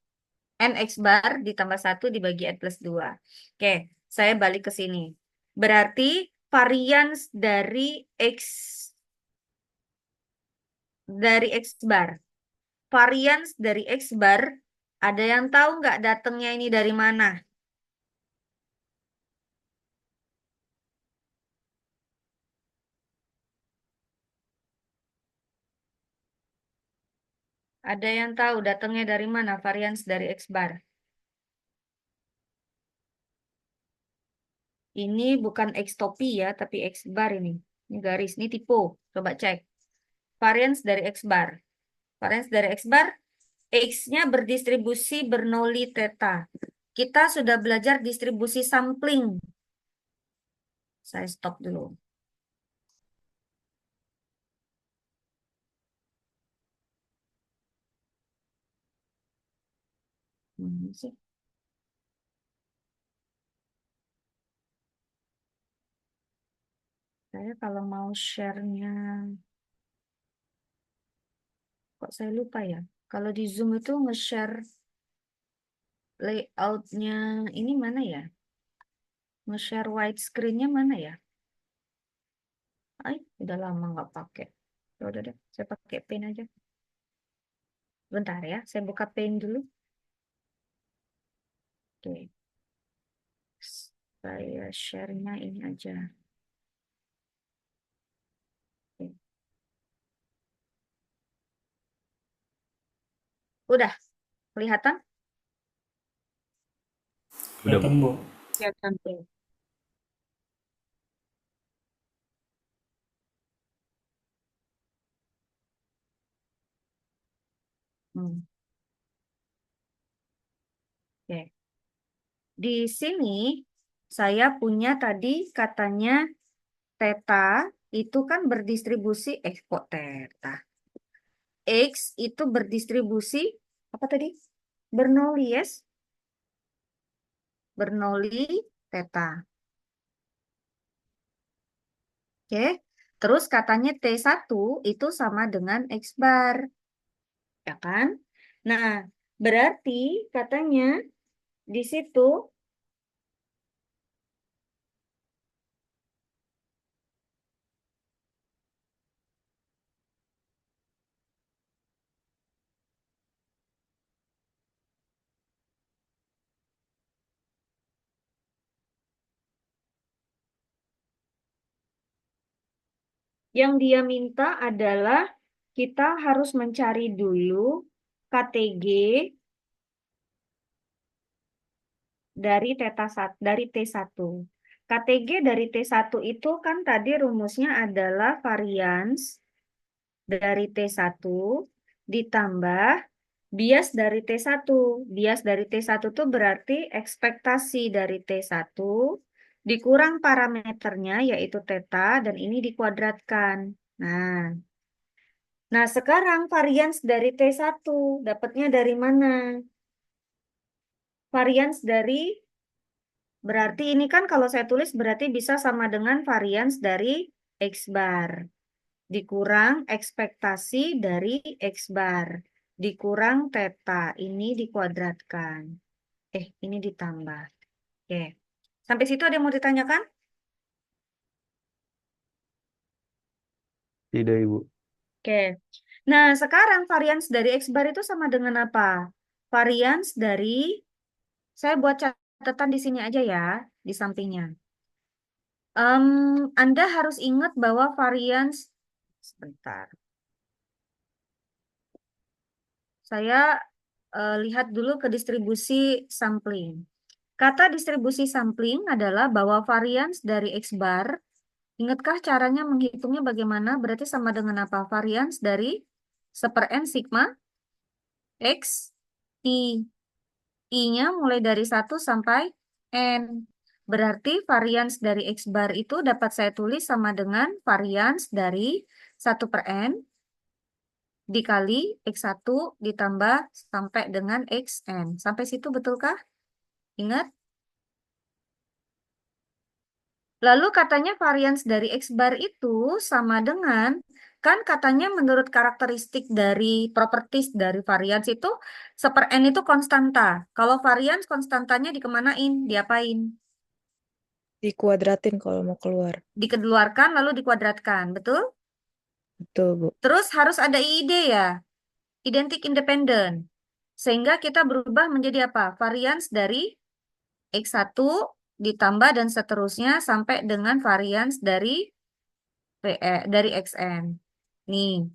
NX bar ditambah 1 dibagi N plus 2. Oke, saya balik ke sini. Berarti varians dari X bar. Varians dari X bar, ada yang tahu nggak datangnya ini dari mana? Ada yang tahu datangnya dari mana varians dari X bar? Ini bukan X topi ya, tapi X bar ini. Ini garis, ini tipe. Coba cek. Varians dari X bar. Varians dari X bar, X-nya berdistribusi Bernoulli theta. Kita sudah belajar distribusi sampling. Saya stop dulu. Sih. Saya kalau mau share-nya, kok saya lupa ya. Kalau di Zoom itu nge-share layout-nya ini mana ya? Nge-share widescreen-nya mana ya? Ay, udah lama nggak pakai. Ya udah deh, saya pakai pen aja. Bentar ya, saya buka pen dulu. Oke. Saya share-nya ini aja. Oke. Udah, kelihatan? Udah, Bu. Kelihatan, Bu. Kelihatan. Oke. Hmm. Oke. Di sini saya punya tadi katanya theta itu kan berdistribusi, kok theta? X itu berdistribusi, apa tadi? Bernoulli, yes? Bernoulli theta. Oke. Terus katanya T1 itu sama dengan X bar. Ya kan? Nah, berarti katanya di situ yang dia minta adalah kita harus mencari dulu KTG dari dari T1. KTG dari T1 itu kan tadi rumusnya adalah varians dari T1 ditambah bias dari T1. Bias dari T1 itu berarti ekspektasi dari T1 dikurang parameternya yaitu theta dan ini dikuadratkan. Nah, sekarang varians dari T1 dapatnya dari mana? Varians dari berarti ini kan kalau saya tulis berarti bisa sama dengan varians dari X bar dikurang ekspektasi dari X bar dikurang theta ini dikuadratkan. Ini ditambah. Oke. Sampai situ ada yang mau ditanyakan? Tidak, Ibu. Oke. Nah, sekarang varians dari X bar itu sama dengan apa? Varians dari, saya buat catatan di sini aja ya, di sampingnya. Anda harus ingat bahwa varians, sebentar. Saya lihat dulu ke distribusi sampling. Kata distribusi sampling adalah bahwa varians dari X bar, ingatkah caranya menghitungnya bagaimana? Berarti sama dengan apa? Varians dari 1/n sigma X I. I-nya mulai dari 1 sampai N. Berarti varians dari X bar itu dapat saya tulis sama dengan varians dari 1/n dikali X1 ditambah sampai dengan Xn. Sampai situ betulkah? Ingat? Lalu katanya varians dari X bar itu sama dengan, kan katanya menurut karakteristik dari properties dari varians itu, 1/n itu konstanta. Kalau varians konstantanya dikemanain? Diapain? Dikuadratin kalau mau keluar. Dikeluarkan lalu dikuadratkan, betul? Betul, Bu. Terus harus ada IID ya, identik independen. Sehingga kita berubah menjadi apa? Varians dari X1 ditambah dan seterusnya sampai dengan varians dari dari Xn. Nih,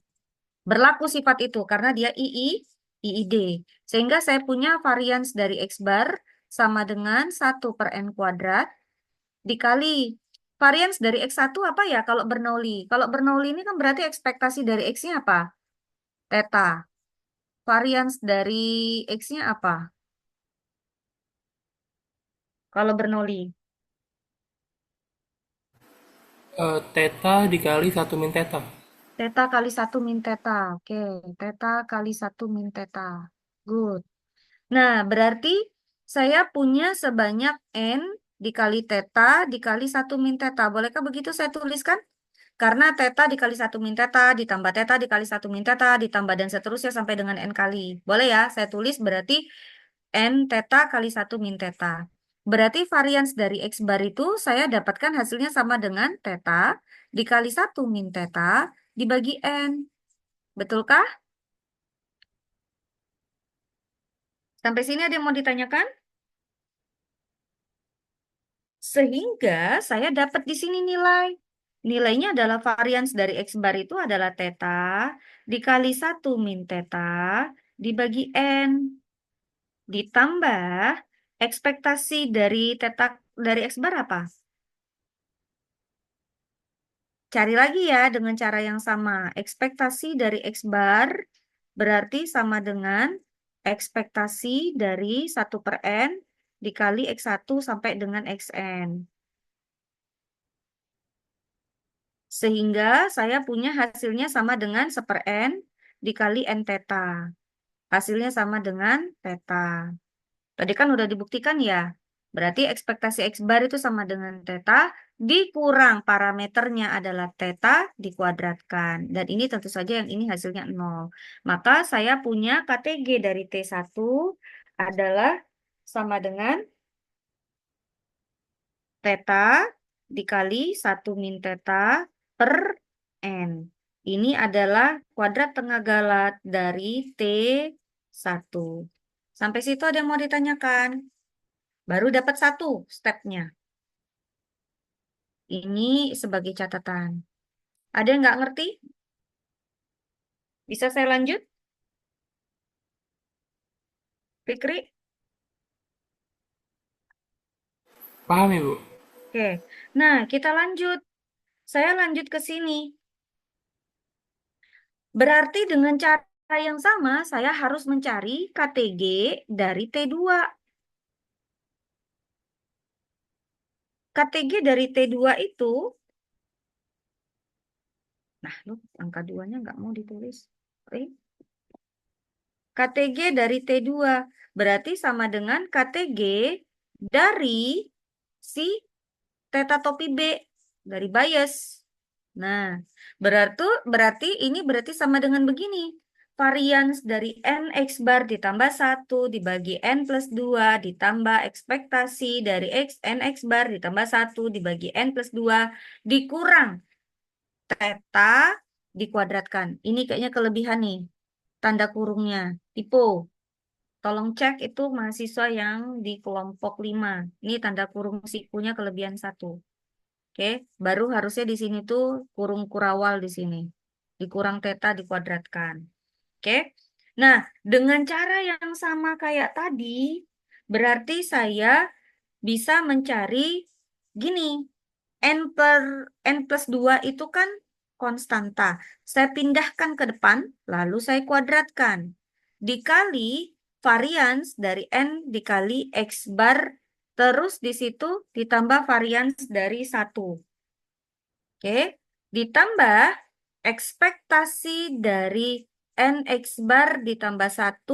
berlaku sifat itu karena dia IID. Sehingga saya punya varians dari X bar sama dengan 1/n kuadrat dikali varians dari X1 apa ya kalau Bernoulli? Kalau Bernoulli ini kan berarti ekspektasi dari X-nya apa? Theta. Varians dari X-nya apa? Kalau Bernoulli. Theta dikali 1 min theta. Theta kali 1 min theta. Oke, theta kali 1 min theta. Good. Nah, berarti saya punya sebanyak N dikali theta dikali 1 min theta. Bolehkah begitu saya tuliskan? Karena theta dikali 1 min theta ditambah theta dikali 1 min theta ditambah dan seterusnya sampai dengan N kali. Boleh ya? Saya tulis berarti N theta kali 1 min theta. Berarti varians dari X bar itu saya dapatkan hasilnya sama dengan theta dikali 1 min theta dibagi N. Betulkah? Sampai sini ada yang mau ditanyakan? Sehingga saya dapat di sini nilai. Nilainya adalah varians dari X bar itu adalah theta dikali 1 min theta dibagi N. Ditambah ekspektasi dari theta dari X bar apa? Cari lagi ya dengan cara yang sama. Ekspektasi dari X bar berarti sama dengan ekspektasi dari 1/n dikali X1 sampai dengan Xn. Sehingga saya punya hasilnya sama dengan 1/n dikali n theta. Hasilnya sama dengan theta. Tadi kan udah dibuktikan ya. Berarti ekspektasi X bar itu sama dengan theta dikurang parameternya adalah theta dikuadratkan. Dan ini tentu saja yang ini hasilnya 0. Maka saya punya KTG dari T1 adalah sama dengan theta dikali 1 min theta per n. Ini adalah kuadrat tengah galat dari T1. Sampai situ ada yang mau ditanyakan? Baru dapat 1 stepnya. Ini sebagai catatan. Ada yang nggak ngerti? Bisa saya lanjut? Fikri? Paham Ibu? Oke. Nah, kita lanjut. Saya lanjut ke sini. Berarti dengan cara yang sama, saya harus mencari KTG dari T2. KTG dari T2 itu, nah, lu angka 2-nya nggak mau ditulis. Oke. KTG dari T2 berarti sama dengan KTG dari si theta topi B, dari bias. Nah, berarti ini berarti sama dengan begini. Varians dari n X bar ditambah 1 dibagi n plus 2 ditambah ekspektasi dari n X bar ditambah 1 dibagi n plus 2 dikurang theta dikuadratkan. Ini kayaknya kelebihan nih. Tanda kurungnya. Typo. Tolong cek itu mahasiswa yang di kelompok 5. Ini tanda kurung sikunya kelebihan 1. Oke, baru harusnya di sini tuh kurung kurawal di sini. Dikurang theta dikuadratkan. Oke. Nah, dengan cara yang sama kayak tadi, berarti saya bisa mencari gini. N plus 2 itu kan konstanta. Saya pindahkan ke depan, lalu saya kuadratkan. Dikali varians dari N dikali X bar, terus di situ ditambah varians dari 1. Oke, ditambah ekspektasi dari N X bar ditambah 1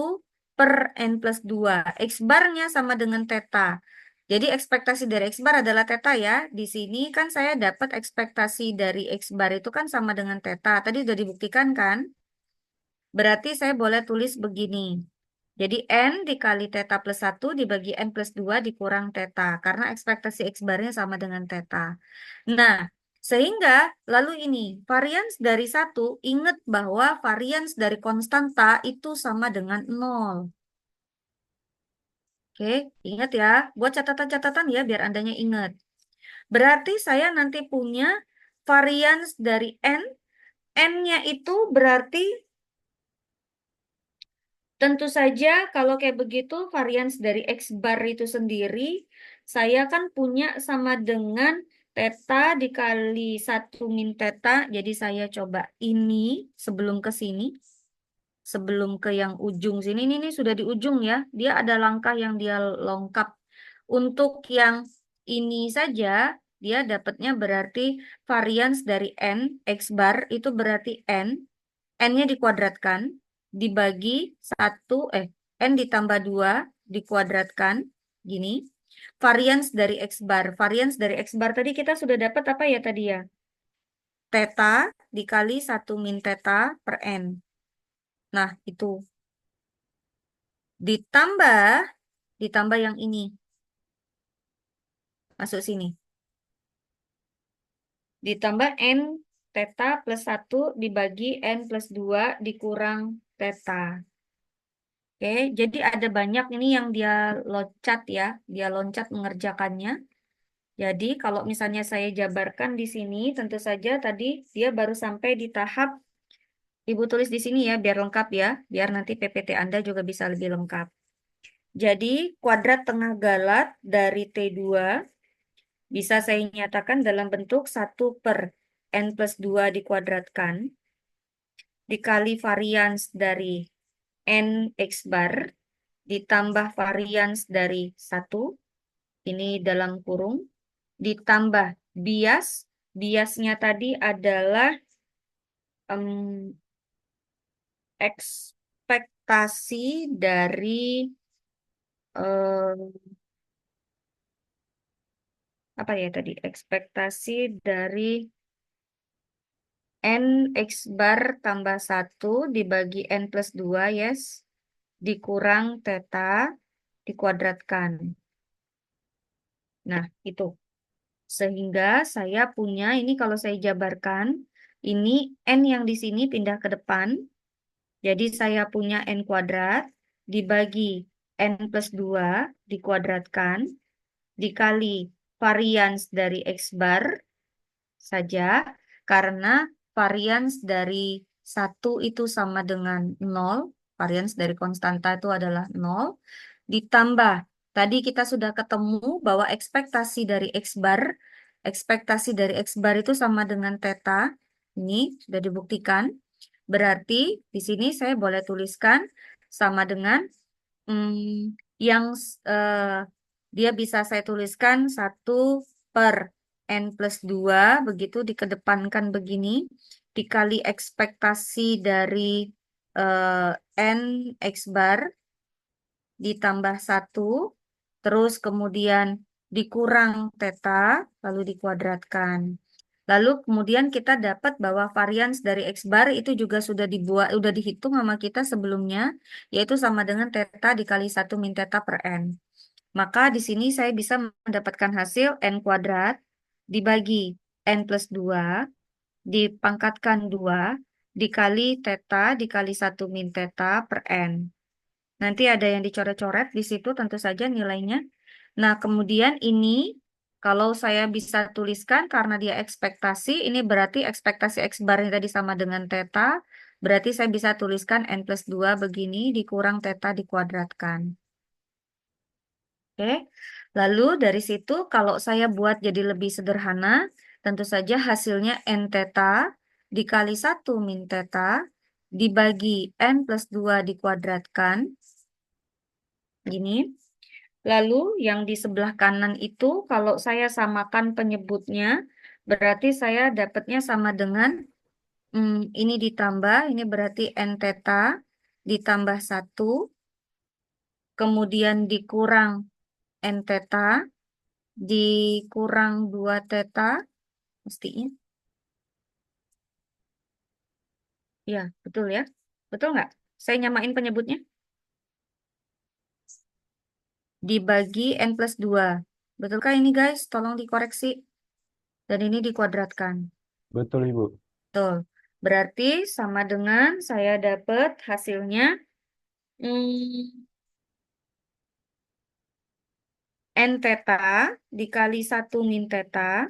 per N plus 2. X barnya sama dengan theta. Jadi ekspektasi dari X bar adalah theta ya. Di sini kan saya dapat ekspektasi dari X bar itu kan sama dengan theta. Tadi sudah dibuktikan kan? Berarti saya boleh tulis begini. Jadi N dikali theta plus 1 dibagi N plus 2 dikurang theta. Karena ekspektasi X barnya sama dengan theta. Nah, sehingga lalu ini, varians dari 1, ingat bahwa varians dari konstanta itu sama dengan 0. Oke, ingat ya. Buat catatan-catatan ya, biar Andanya ingat. Berarti saya nanti punya varians dari N. N-nya itu berarti tentu saja kalau kayak begitu varians dari X bar itu sendiri, saya kan punya sama dengan theta dikali 1 min theta. Jadi saya coba ini sebelum ke sini. Sebelum ke yang ujung sini. Ini sudah di ujung ya. Dia ada langkah yang dia lengkap. Untuk yang ini saja, dia dapatnya berarti varians dari N, X bar itu berarti N. N-nya dikuadratkan dibagi 1 N ditambah 2 dikuadratkan gini. Varians dari X bar. Varians dari X bar tadi kita sudah dapat apa ya tadi ya? Theta dikali 1 min theta per N. Nah, itu. Ditambah yang ini. Masuk sini. Ditambah N theta plus 1 dibagi N plus 2 dikurang theta. Oke, jadi ada banyak ini yang dia loncat ya. Dia loncat mengerjakannya. Jadi kalau misalnya saya jabarkan di sini, tentu saja tadi dia baru sampai di tahap, Ibu tulis di sini ya, biar lengkap ya. Biar nanti PPT Anda juga bisa lebih lengkap. Jadi kuadrat tengah galat dari T2 bisa saya nyatakan dalam bentuk 1 per N plus 2 dikuadratkan dikali varians dari N X bar ditambah varians dari 1, ini dalam kurung, ditambah bias, biasnya tadi adalah ekspektasi dari apa ya tadi? Ekspektasi dari N X bar tambah 1 dibagi N plus 2, yes. Dikurang theta dikuadratkan. Nah, itu. Sehingga saya punya, ini kalau saya jabarkan, ini N yang di sini pindah ke depan. Jadi saya punya N kuadrat dibagi N plus 2 dikuadratkan dikali varians dari X bar saja, karena varians dari 1 itu sama dengan 0, varians dari konstanta itu adalah 0, ditambah, tadi kita sudah ketemu bahwa ekspektasi dari X bar itu sama dengan theta, ini sudah dibuktikan, berarti di sini saya boleh tuliskan sama dengan yang dia bisa saya tuliskan 1 per N plus 2, begitu dikedepankan begini, dikali ekspektasi dari N X bar ditambah 1, terus kemudian dikurang theta, lalu dikuadratkan. Lalu kemudian kita dapat bahwa varians dari X bar itu juga sudah dihitung sama kita sebelumnya, yaitu sama dengan theta dikali 1 min theta per N. Maka di sini saya bisa mendapatkan hasil N kuadrat dibagi N plus 2, dipangkatkan 2, dikali theta dikali 1 min theta per N. Nanti ada yang dicoret-coret di situ tentu saja nilainya. Nah, kemudian ini kalau saya bisa tuliskan karena dia ekspektasi, ini berarti ekspektasi X barnya tadi sama dengan theta, berarti saya bisa tuliskan N plus 2 begini dikurang theta dikuadratkan. Oke, lalu dari situ kalau saya buat jadi lebih sederhana, tentu saja hasilnya N theta dikali 1 min theta dibagi N plus 2 dikuadratkan. Gini. Lalu yang di sebelah kanan itu kalau saya samakan penyebutnya, berarti saya dapatnya sama dengan ini ditambah, ini berarti N theta ditambah 1, kemudian dikurang N theta, dikurang 2 theta, mestinya. Ya, betul ya. Betul nggak? Saya nyamain penyebutnya. Dibagi N plus 2. Betulkah ini guys? Tolong dikoreksi. Dan ini dikuadratkan. Betul, Ibu. Betul. Berarti sama dengan saya dapat hasilnya N theta dikali 1 min theta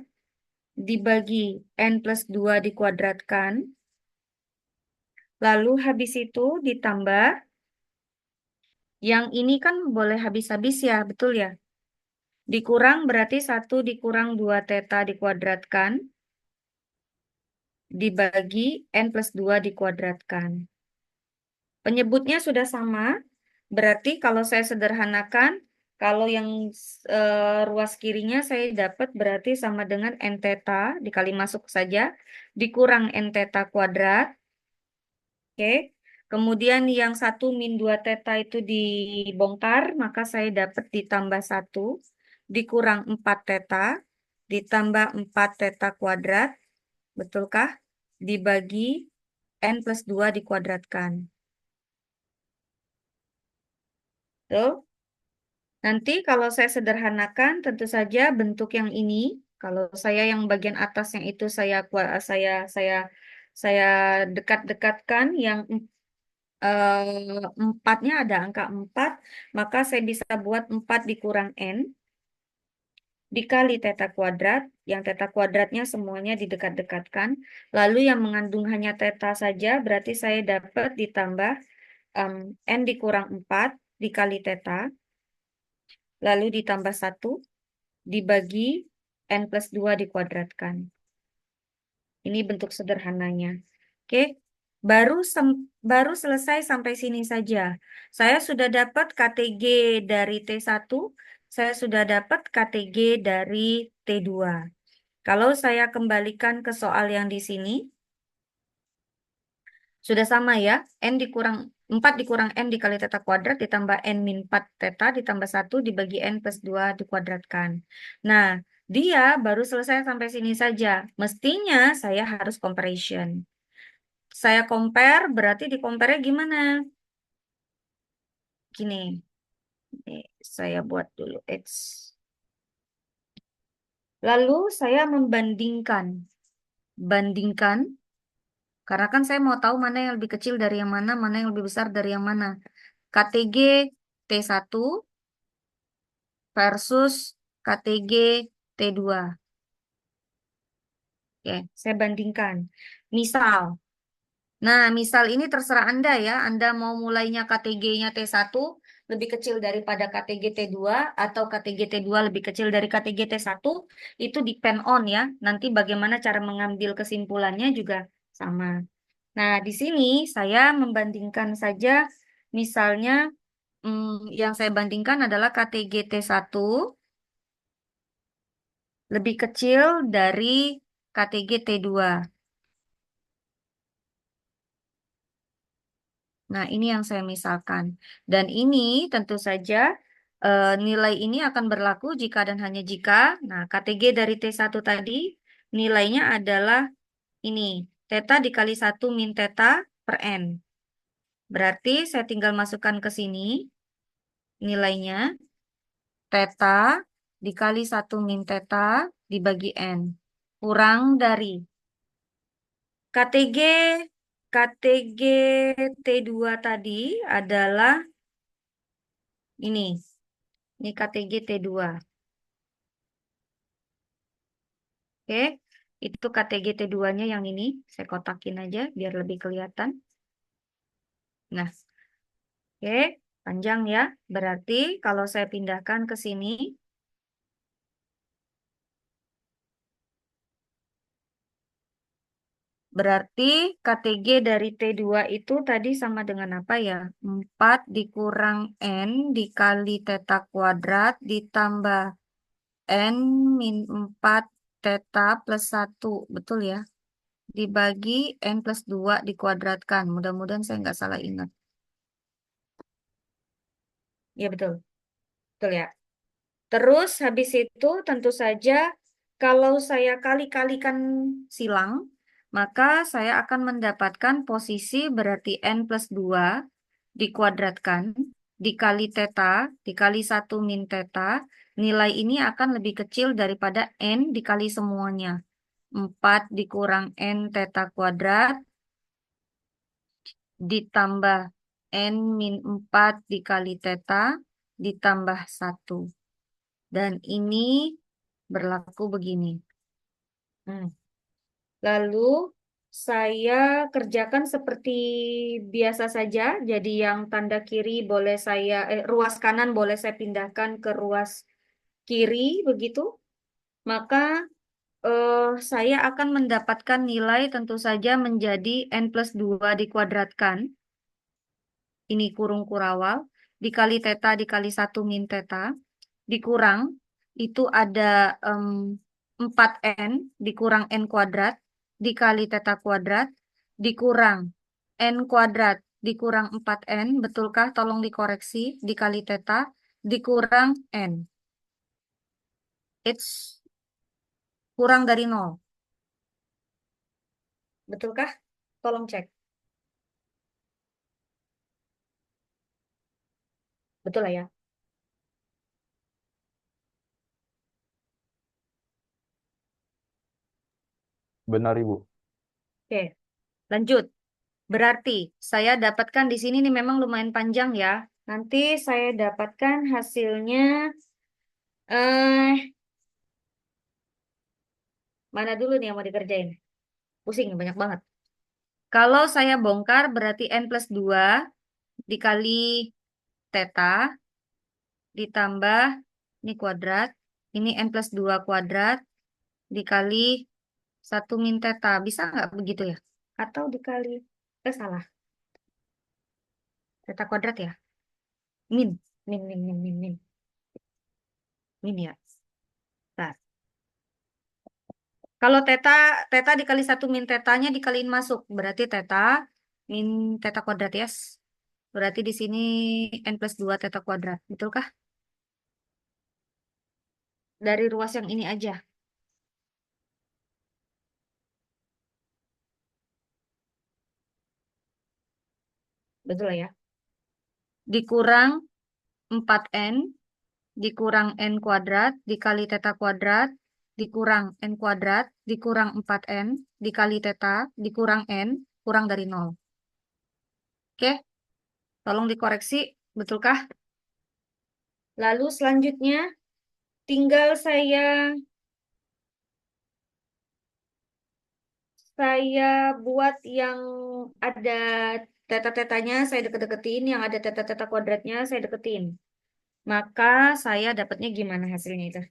dibagi N plus 2 dikuadratkan. Lalu habis itu ditambah. Yang ini kan boleh habis-habis ya, betul ya? Dikurang berarti 1 dikurang 2 theta dikuadratkan. Dibagi N plus 2 dikuadratkan. Penyebutnya sudah sama, berarti kalau saya sederhanakan, kalau yang ruas kirinya saya dapat berarti sama dengan N theta, dikali masuk saja, dikurang N theta kuadrat. Oke, kemudian yang 1 min 2 theta itu dibongkar, maka saya dapat ditambah 1, dikurang 4 theta, ditambah 4 theta kuadrat, betulkah? Dibagi N plus 2 dikuadratkan. Tuh. Nanti kalau saya sederhanakan, tentu saja bentuk yang ini, kalau saya yang bagian atas yang itu saya dekat-dekatkan yang 4-nya ada angka 4, maka saya bisa buat 4 dikurang N dikali theta kuadrat, yang theta kuadratnya semuanya didekat-dekatkan, lalu yang mengandung hanya theta saja, berarti saya dapat ditambah N dikurang 4 dikali theta, lalu ditambah 1, dibagi N plus 2 dikuadratkan. Ini bentuk sederhananya. Oke, Baru selesai sampai sini saja. Saya sudah dapat KTG dari T1, saya sudah dapat KTG dari T2. Kalau saya kembalikan ke soal yang di sini, sudah sama ya, N dikurang 4 dikurang N dikali theta kuadrat ditambah N min 4 theta ditambah 1 dibagi N plus 2 dikuadratkan. Nah, dia baru selesai sampai sini saja. Mestinya saya harus comparison. Saya compare, berarti di compare gimana? Gini, nih, saya buat dulu X. Lalu saya membandingkan. Bandingkan, karena kan saya mau tahu mana yang lebih kecil dari yang mana yang lebih besar dari yang mana. KTG T1 versus KTG T2. Oke, saya bandingkan. Misal ini terserah Anda ya. Anda mau mulainya KTG-nya T1 lebih kecil daripada KTG T2 atau KTG T2 lebih kecil dari KTG T1, itu depend on ya. Nanti bagaimana cara mengambil kesimpulannya juga sama. Nah, di sini saya membandingkan saja misalnya yang saya bandingkan adalah KTG T1 lebih kecil dari KTG T2. Nah, ini yang saya misalkan. Dan ini tentu saja nilai ini akan berlaku jika dan hanya jika. Nah, KTG dari T1 tadi nilainya adalah ini. Theta dikali 1 min theta per N. Berarti saya tinggal masukkan ke sini nilainya. Theta dikali 1 min theta dibagi N. Kurang dari KTG KTG T2 tadi adalah ini. Ini KTG T2. Oke. Itu KTG T2-nya yang ini. Saya kotakin aja biar lebih kelihatan. Nah. Oke. Panjang ya. Berarti kalau saya pindahkan ke sini. Berarti KTG dari T2 itu tadi sama dengan apa ya? 4 dikurang N dikali theta kuadrat ditambah N min 4 theta plus 1. Betul ya? Dibagi N plus 2 dikuadratkan. Mudah-mudahan saya nggak salah ingat. Ya betul. Betul ya. Terus habis itu tentu saja kalau saya kali-kalikan silang, maka saya akan mendapatkan posisi berarti N plus 2 dikuadratkan dikali theta dikali 1 min theta. Nilai ini akan lebih kecil daripada N dikali semuanya. 4 dikurang N theta kuadrat ditambah N min 4 dikali theta ditambah 1. Dan ini berlaku begini. Lalu saya kerjakan seperti biasa saja. Jadi yang tanda kiri boleh ruas kanan boleh saya pindahkan ke ruas kiri, begitu. Maka saya akan mendapatkan nilai tentu saja menjadi N plus 2 dikuadratkan. Ini kurung kurawal. Dikali theta dikali 1 min theta. Dikurang. Itu ada 4N dikurang N kuadrat. Dikali theta kuadrat. Dikurang N kuadrat dikurang 4N. Betulkah? Tolong dikoreksi. Dikali theta. Dikurang N. It's kurang dari 0. Betulkah? Tolong cek. Betul lah ya. Benar, Ibu. Oke, lanjut. Berarti saya dapatkan di sini nih memang lumayan panjang ya. Nanti saya dapatkan hasilnya eh mana dulu nih yang mau dikerjain? Pusing banyak banget. Kalau saya bongkar berarti N plus 2 dikali theta ditambah ini kuadrat, ini N plus 2 kuadrat dikali 1 min theta. Bisa nggak begitu ya? Atau dikali Salah. Theta kuadrat ya. Min. Min, min, min, min, min. Min ya. Nah, kalau theta, theta dikali 1 min tetanya dikaliin masuk. Berarti theta min theta kuadrat, yes. Berarti di sini n plus 2 theta kuadrat. Betulkah? Dari ruas yang ini aja. Betul ya? Dikurang 4n, dikurang n kuadrat, dikali theta kuadrat, dikurang n kuadrat, dikurang 4n, dikali theta, dikurang n, kurang dari 0. Oke? Tolong dikoreksi, betulkah? Lalu selanjutnya, tinggal saya buat yang ada teta-tetanya, saya deket-deketin, yang ada teta-teta kuadratnya, saya deketin. Maka saya dapatnya gimana hasilnya itu?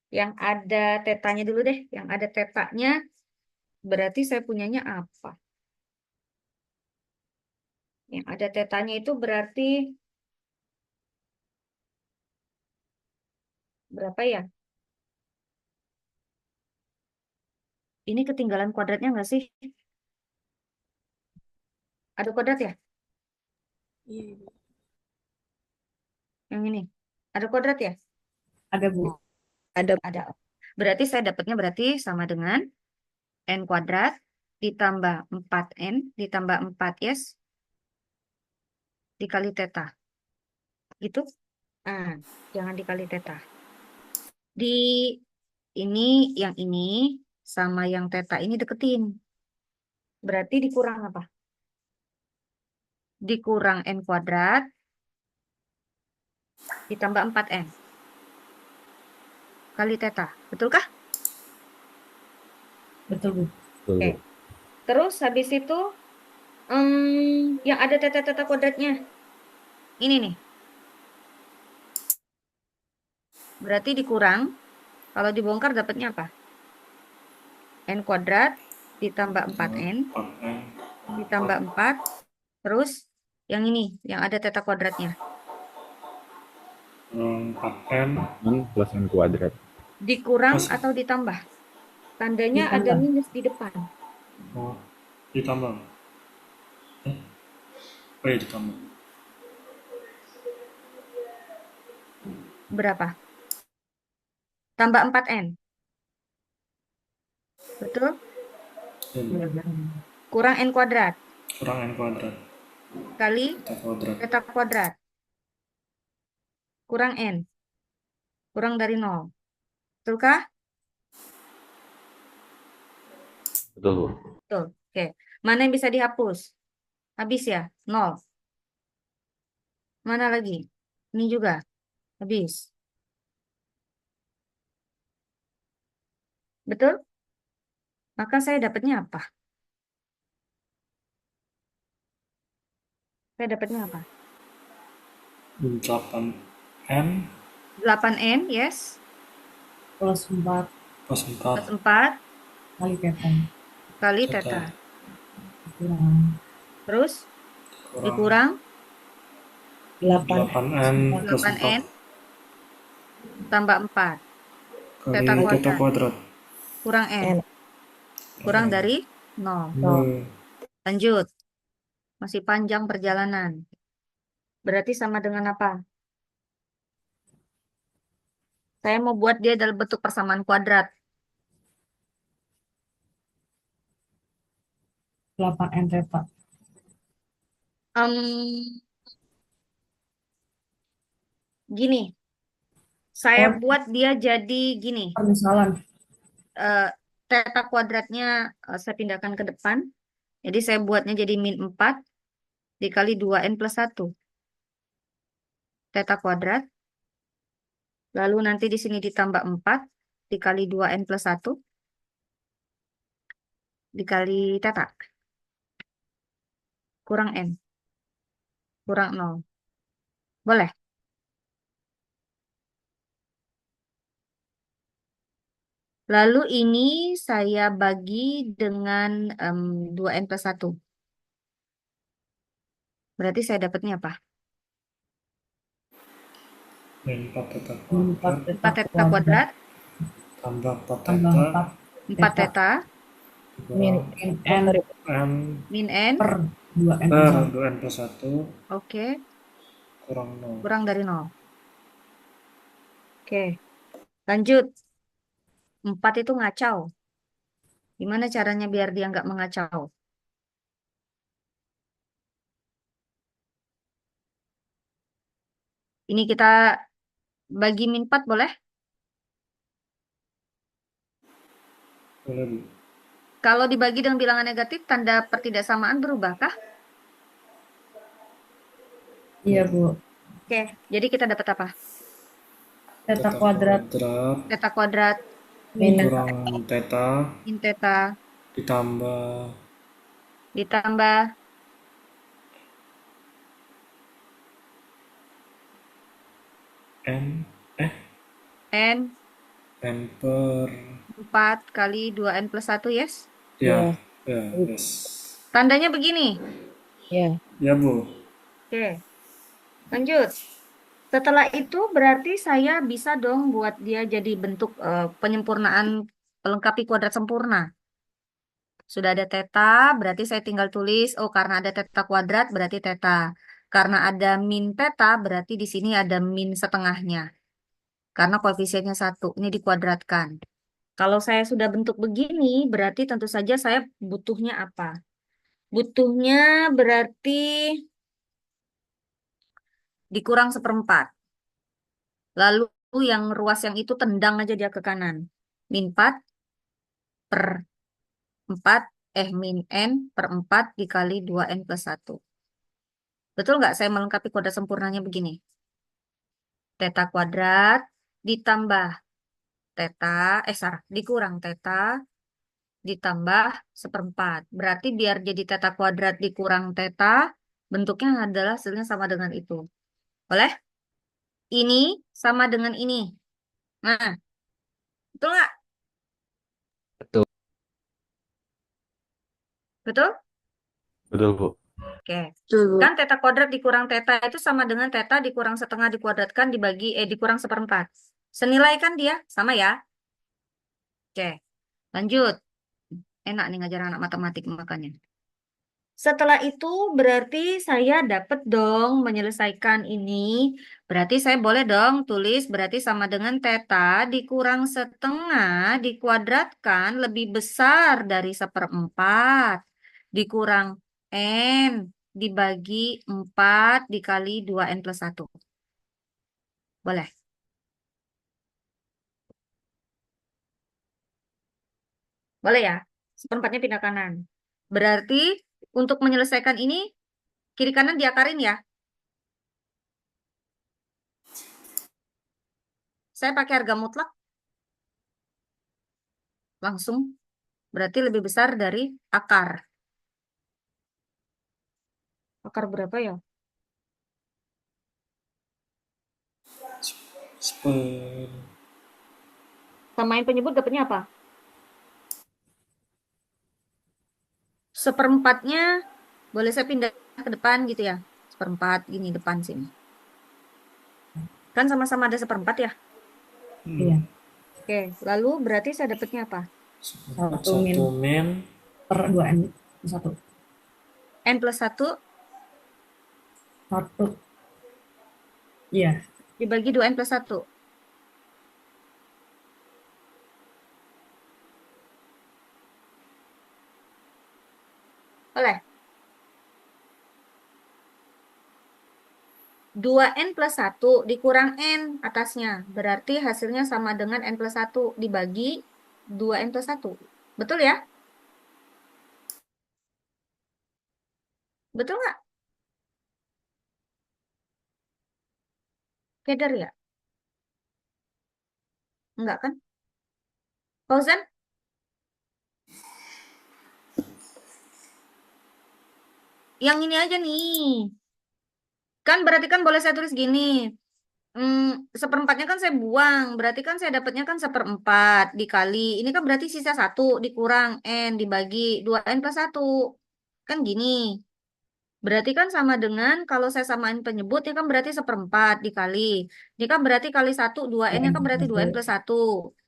Yang ada tetanya dulu deh, yang ada tetanya, berarti saya punyanya apa? Yang ada tetanya itu berarti berapa ya? Ini ketinggalan kuadratnya nggak sih? Ada kuadrat ya? Iya, Ibu. Yang ini. Ada kuadrat ya? Ada, Bu. Ada. Ada. Berarti saya dapatnya berarti sama dengan n kuadrat ditambah 4n ditambah 4 yes dikali theta. Gitu? Ah, jangan dikali theta. Di ini yang ini sama yang theta ini deketin. Berarti dikurang apa? Dikurang n kuadrat ditambah 4n kali theta. Betulkah? Betul, Bu. Betul, Oke. Bu. Terus habis itu yang ada theta-theta kuadratnya. Ini nih. Berarti dikurang. Kalau dibongkar dapatnya apa? N kuadrat ditambah 4n 4n ditambah 4. Terus yang ini, yang ada theta kuadratnya. 4n N plus N kuadrat. Dikurang Plus. atau ditambah? Tandanya ada Ditambah. minus di depan. oh, ditambah. Oh iya, ditambah. Berapa? Tambah 4n. Betul? Kurang n kuadrat Kurang n kuadrat kali theta kuadrat. theta kuadrat. Kurang n. Kurang dari 0. Betulkah? Betul, Bu. Betul. Oke. Mana yang bisa dihapus? Habis ya? 0. Mana lagi? Ini juga. Habis. Betul? Maka saya dapatnya apa? Saya dapatnya apa? 8n 8n, yes. Plus 4 plus Plus 4 4 kali theta. kali theta theta. Kurang Terus kurang dikurang 8. 8n plus 8n 4 tambah 4. kali Theta theta kuadrat. kuadrat. Kurang n. N. Kurang dari 0. Lanjut. Masih panjang perjalanan. Berarti sama dengan apa? Saya mau buat dia dalam bentuk persamaan kuadrat. 8n theta. Gini. Saya Oh. buat dia jadi gini. Permisalan. Theta kuadratnya saya pindahkan ke depan. Jadi saya buatnya jadi min 4 dikali 2n plus 1. Theta kuadrat. Lalu nanti di sini ditambah 4 dikali 2n plus 1 dikali theta. Kurang n. Kurang 0. Boleh? Lalu ini saya bagi dengan 2n plus 1. Berarti saya dapatnya apa? Min 4 theta Min 4 kuadrat 4 theta theta kuadrat, tambah 4 tambah theta 4 theta theta, min dikurang n n min N, per 2n per plus 2n plus 1 oke, kurang 0. kurang dari 0. Oke, lanjut. 4 itu ngacau. Gimana caranya biar dia nggak mengacau? Ini kita bagi min 4 boleh? Boleh, Bu. Kalau dibagi dengan bilangan negatif, tanda pertidaksamaan berubahkah? Iya, Bu. Oke, jadi kita dapat apa? Theta kuadrat Theta kuadrat min kurang theta min theta ditambah ditambah n N n per 4 kali 2N plus 1, yes? ya yes. Tandanya begini. Ya. Ya, Bu. Oke, lanjut. Setelah itu berarti saya bisa dong buat dia jadi bentuk penyempurnaan melengkapi kuadrat sempurna. Sudah ada theta, berarti saya tinggal tulis, oh karena ada theta kuadrat berarti theta. Karena ada min theta, berarti di sini ada min setengahnya. Karena koefisiennya 1, ini dikuadratkan. Kalau saya sudah bentuk begini, berarti tentu saja saya butuhnya apa? Butuhnya berarti dikurang 1/4. Lalu yang ruas yang itu tendang aja dia ke kanan. Min 4 per 4, min N per 4 dikali 2N plus 1. Betul nggak saya melengkapi kuadrat sempurnanya begini? Theta kuadrat ditambah theta, dikurang theta ditambah 1/4. Berarti biar jadi theta kuadrat dikurang theta, bentuknya adalah hasilnya sama dengan itu. Boleh? Ini sama dengan ini. Nah, betul nggak? Betul. Betul? Betul, Bu. Oke. Betul, Bu. Kan theta kuadrat dikurang theta itu sama dengan theta dikurang setengah dikuadratkan dibagi, dikurang 1/4. Senilai kan dia? Sama ya? Oke. Lanjut. Enak nih ngajar anak matematik makanya. Setelah itu berarti saya dapat dong menyelesaikan ini. Berarti saya boleh dong tulis berarti sama dengan theta dikurang setengah dikuadratkan lebih besar dari 1/4 dikurang N dibagi 4 dikali 2N plus 1. Boleh? Boleh ya? 1/4-nya pindah kanan. Berarti untuk menyelesaikan ini kiri kanan diakarin ya. Saya pakai harga mutlak langsung. Berarti lebih besar dari akar. Akar berapa ya? Samain penyebut dapatnya apa? 1/4-nya boleh saya pindah ke depan gitu ya. 1/4 gini depan sini. Kan sama-sama ada 1/4 ya? Iya. Oke, lalu berarti saya dapatnya apa? 1 min per 2n plus 1. N plus 1 1. Iya. dibagi 2N plus 1. Boleh? 2N plus 1 dikurang N atasnya. Berarti hasilnya sama dengan N plus 1 dibagi 2N plus 1. Betul ya? Betul nggak? Keder ya? Enggak kan? Fauzan? Yang ini aja nih. Kan berarti kan boleh saya tulis gini. 1/4-nya kan saya buang. Berarti kan saya dapatnya kan 1/4 dikali. Ini kan berarti sisa 1 dikurang N dibagi 2N plus 1. Kan gini. Berarti kan sama dengan kalau saya samain penyebut ini kan berarti seperempat dikali. Ini kan berarti kali 1, 2N-nya 2N kan plus berarti 2N 1. plus 1.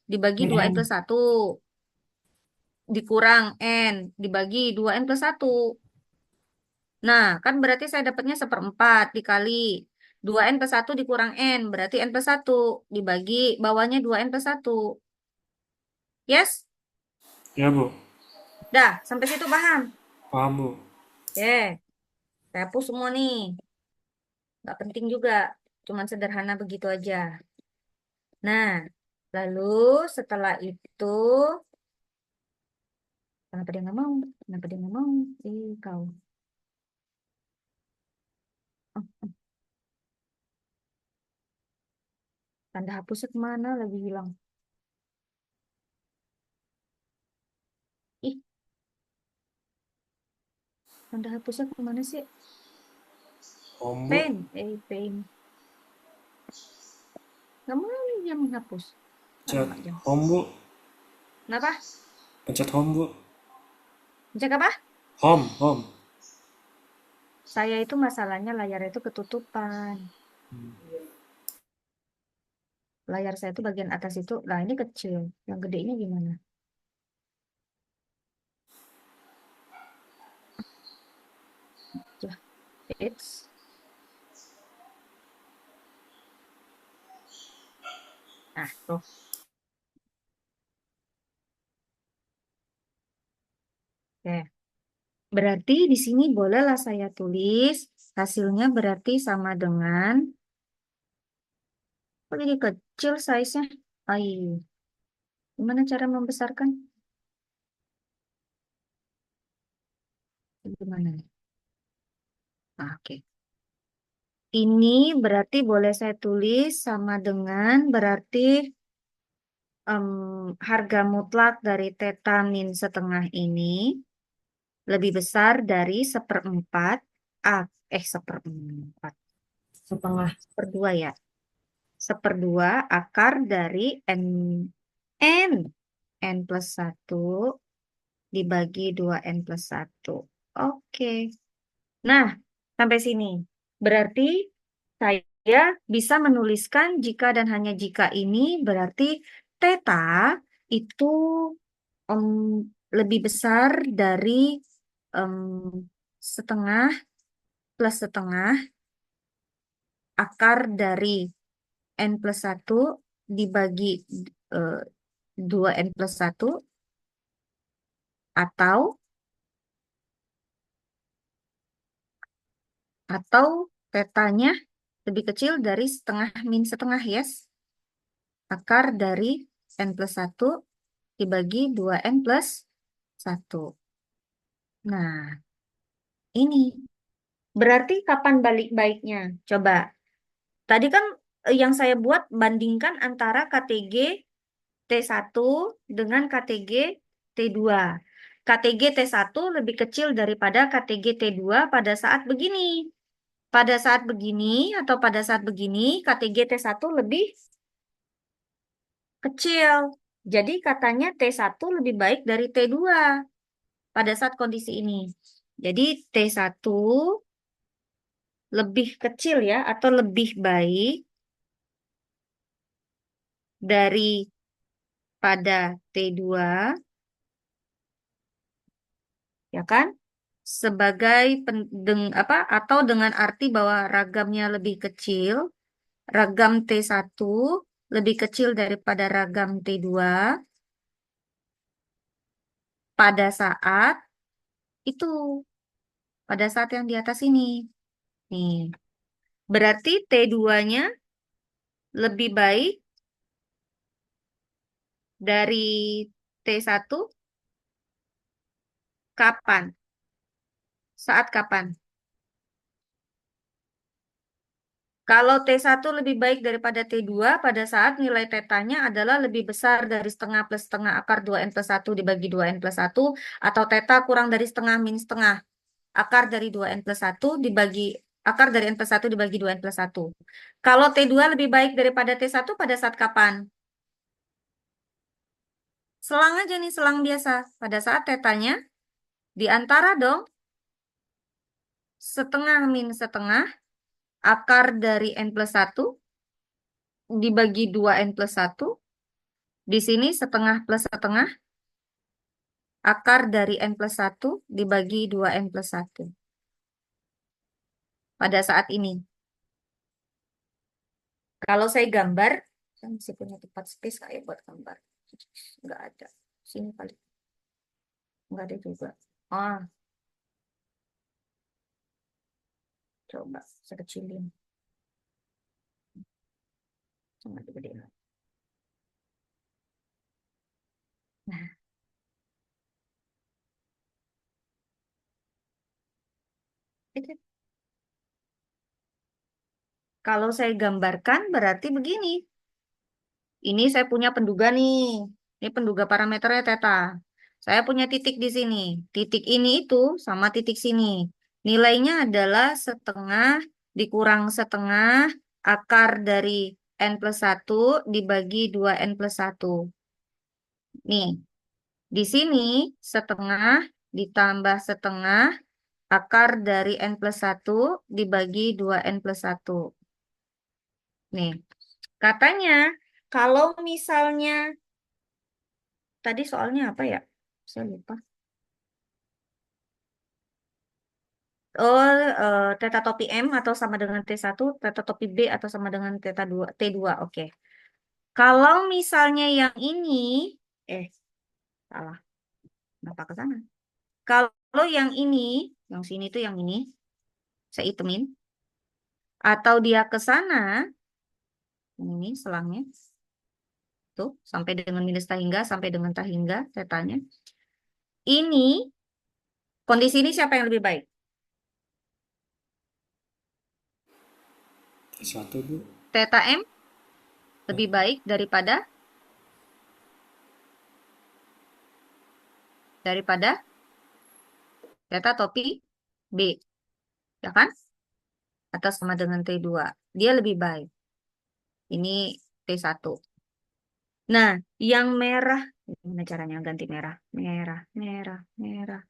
Dibagi 2N 2N. plus 1. Dikurang N. Dibagi 2N plus 1. Nah, kan berarti saya dapatnya seperempat dikali 2N plus 1 dikurang N. Berarti N plus 1. Dibagi bawahnya 2N plus 1. Yes? Ya, Bu. Dah, sampai situ paham? Paham, Bu. Oke, saya hapus semua nih. Nggak penting juga. Cuman sederhana begitu aja. Nah, lalu setelah itu, kenapa dia nggak mau? Kenapa dia nggak mau? Kau. Oh, tanda hapusnya kemana? Lagi hilang. Ih, tanda hapusnya kemana sih? Home, Bu. Pen. Pen. Nggak mau dia menghapus. Pencet Alamak, jam. home, Bu. Kenapa? Pencet home, Bu. Cek apa? Home, home. Saya itu masalahnya layar itu ketutupan. Layar saya itu bagian atas itu, nah ini kecil. Yang gedenya gimana? Ya, it's. Nah, tuh. Oke. Berarti di sini bolehlah saya tulis hasilnya berarti sama dengan, kok jadi kecil size-nya? Ayo, gimana cara membesarkan? Gimana nih? Oke. Ini berarti boleh saya tulis sama dengan berarti harga mutlak dari theta min setengah ini lebih besar dari seperempat, seperempat, Setengah. seperdua ya. Seperdua akar dari N plus 1 dibagi 2N plus 1. Oke. Nah, sampai sini. Berarti saya bisa menuliskan jika dan hanya jika ini berarti theta itu em, lebih besar dari em, setengah plus setengah akar dari N plus 1 dibagi eh, 2N plus 1 atau tetanya lebih kecil dari setengah min setengah, yes. Akar dari N plus 1 dibagi 2N plus 1. Nah, ini berarti kapan balik baiknya? Coba. Tadi kan yang saya buat bandingkan antara KTG T1 dengan KTG T2. KTG T1 lebih kecil daripada KTG T2 pada saat begini. Pada saat begini atau pada saat begini, KTG T1 lebih kecil. Jadi katanya T1 lebih baik dari T2 pada saat kondisi ini. Jadi T1 lebih kecil ya atau lebih baik daripada T2, ya kan? Sebagai atau dengan arti bahwa ragamnya lebih kecil, ragam T1 lebih kecil daripada ragam T2 pada saat itu, pada saat yang di atas ini. Nih, berarti T2-nya lebih baik dari T1 kapan? Saat kapan? Kalau T1 lebih baik daripada T2 pada saat nilai tetanya adalah lebih besar dari setengah plus setengah akar 2N plus 1 dibagi 2N plus 1 atau teta kurang dari setengah min setengah akar dari 2N plus 1 dibagi akar dari N plus 1 dibagi 2N plus 1. Kalau T2 lebih baik daripada T1 pada saat kapan? Selang aja nih, selang biasa. Pada saat tetanya di antara dong setengah min setengah akar dari N plus 1 dibagi 2 N plus 1. Di sini setengah plus setengah akar dari N plus 1 dibagi 2N plus 1. Pada saat ini. Kalau saya gambar, saya masih punya tempat space kayak buat gambar. Nggak ada. Sini kali. Nggak ada juga. Ah, coba saya kecilin. Coba digedein. Nah, itu. Kalau saya gambarkan berarti begini. Ini saya punya penduga nih. Ini penduga parameternya theta. Saya punya titik di sini. Titik ini itu sama titik sini. Nilainya adalah setengah dikurang setengah akar dari N plus 1 dibagi 2N plus 1. Nih, di sini setengah ditambah setengah akar dari N plus 1 dibagi 2N plus 1. Nih, katanya kalau misalnya tadi soalnya apa ya? Saya lupa. Oh, theta topi M atau sama dengan T1, theta topi B atau sama dengan theta 2, T2. Oke. Kalau misalnya yang ini, salah. Kenapa ke sana? Kalau yang ini, yang sini tuh yang ini, saya hitemin. Atau dia ke sana, yang ini selangnya. Tuh, sampai dengan minus tahingga, sampai dengan tahingga, tetanya. Ini, kondisi ini siapa yang lebih baik? T1, Bu. Theta M lebih baik daripada theta topi B. Ya kan? Atau sama dengan T2. Dia lebih baik. Ini T1. Nah, yang merah, gimana caranya ganti merah? Merah, merah, merah.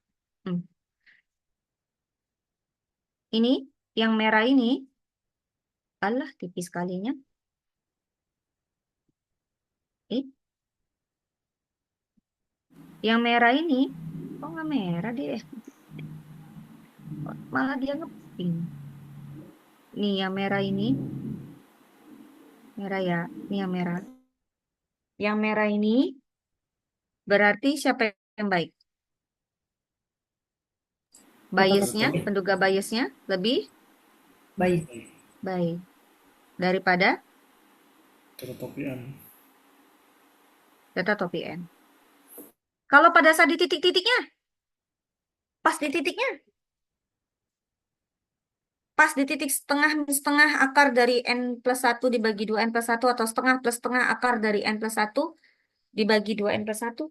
Ini, yang merah ini, alah tipis kalinya. Yang merah ini, kok nggak merah dia? Malah dia ngeping. Nih yang merah ini, merah ya, ini yang merah. Yang merah ini berarti siapa yang baik? Biasnya, penduga biasnya lebih Baik. baik daripada Theta topi N. theta topi N. Kalau pada saat di titik-titiknya, pas di titiknya, pas di titik setengah akar dari N plus 1 dibagi 2N plus 1 atau setengah plus setengah akar dari N plus 1 dibagi 2N plus 1.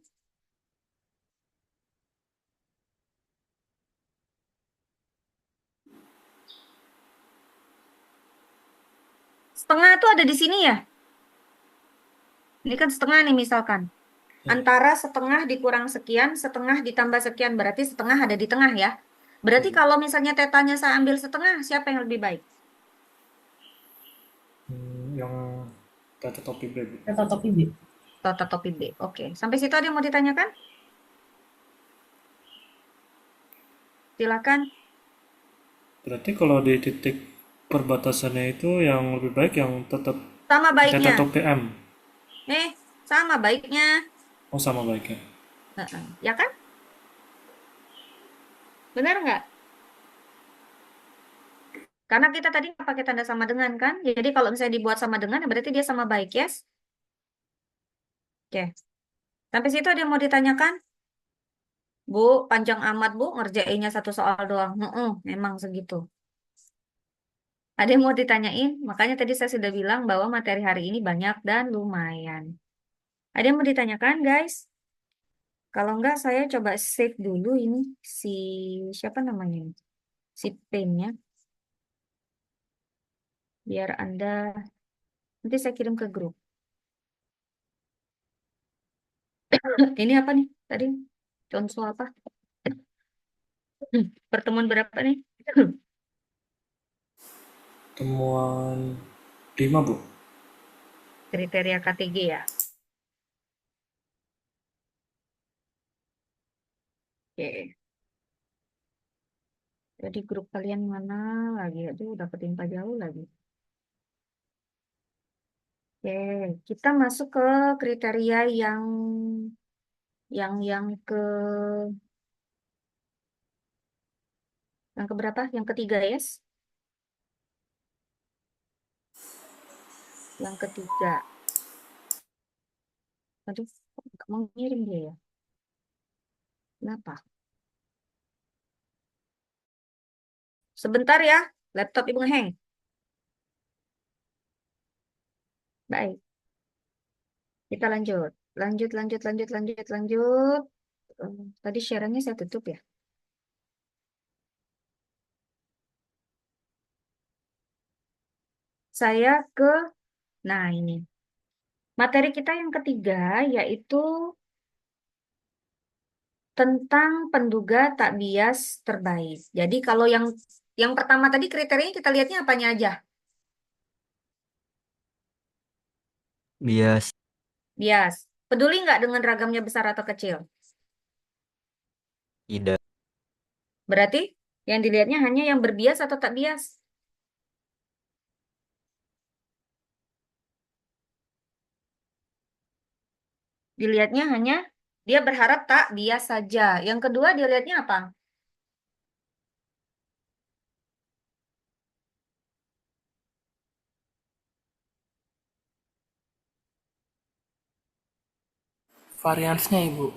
Setengah itu ada di sini ya. Ini kan setengah nih misalkan. Antara setengah dikurang sekian, setengah ditambah sekian. Berarti setengah ada di tengah ya. Berarti kalau misalnya tetanya saya ambil setengah, siapa yang lebih baik? Yang theta topi B, Bu. Theta topi B. Theta topi B. Oke. Sampai situ ada yang mau ditanyakan? Silakan. Berarti kalau di titik perbatasannya itu yang lebih baik yang tetap Sama theta baiknya. topi M. Sama baiknya. Oh, sama baiknya. Ya kan? Benar nggak? Karena kita tadi nggak pakai tanda sama dengan kan? Jadi kalau misalnya dibuat sama dengan, berarti dia sama baik, yes? Oke. Sampai situ ada yang mau ditanyakan? Bu, panjang amat Bu, ngerjainnya satu soal doang. Memang segitu. Ada yang mau ditanyain? Makanya tadi saya sudah bilang bahwa materi hari ini banyak dan lumayan. Ada yang mau ditanyakan, guys? Kalau enggak, saya coba save dulu ini si siapa namanya ini? Si pennya. Biar Anda nanti saya kirim ke grup. Ini apa nih tadi? Contoh apa? Pertemuan berapa nih? Pertemuan 5, Bu. Kriteria KTG ya. Oke. Jadi grup kalian mana lagi? Aduh, dapet info jauh lagi. Oke, kita masuk ke kriteria yang yang keberapa? Yang ketiga, yes? Yang ketiga. Aduh, kok nggak mau ngirim dia ya? Kenapa? Sebentar ya, laptop ibu ngeheng. Baik, kita lanjut. Lanjut. Tadi sharingnya saya tutup ya. Saya ke, nah ini. Materi kita yang ketiga yaitu tentang penduga tak bias terbaik. Jadi kalau yang pertama tadi kriterianya kita lihatnya apanya aja? Bias. Bias. Peduli nggak dengan ragamnya besar atau kecil? Tidak. Berarti yang dilihatnya hanya yang berbias atau tak bias? Dilihatnya hanya dia berharap tak bias saja. Yang kedua dilihatnya apa? Variansnya Ibu.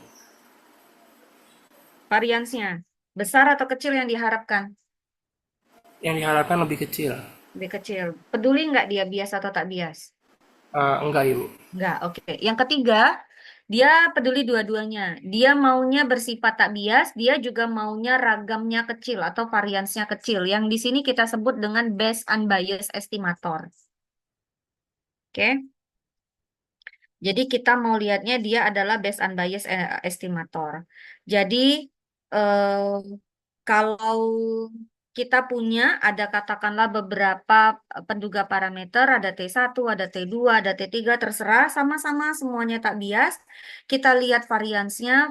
Variansnya. Besar atau kecil yang diharapkan? Yang diharapkan lebih kecil. Lebih kecil. Peduli nggak dia bias atau tak bias? Enggak Ibu. Enggak, oke. Yang ketiga, dia peduli dua-duanya. Dia maunya bersifat tak bias, dia juga maunya ragamnya kecil atau variansnya kecil. Yang di sini kita sebut dengan best unbiased estimator. Oke. Jadi kita mau lihatnya dia adalah best unbiased estimator. Jadi eh, kalau kita punya ada katakanlah beberapa penduga parameter, ada T1, ada T2, ada T3, terserah sama-sama semuanya tak bias. Kita lihat variansnya,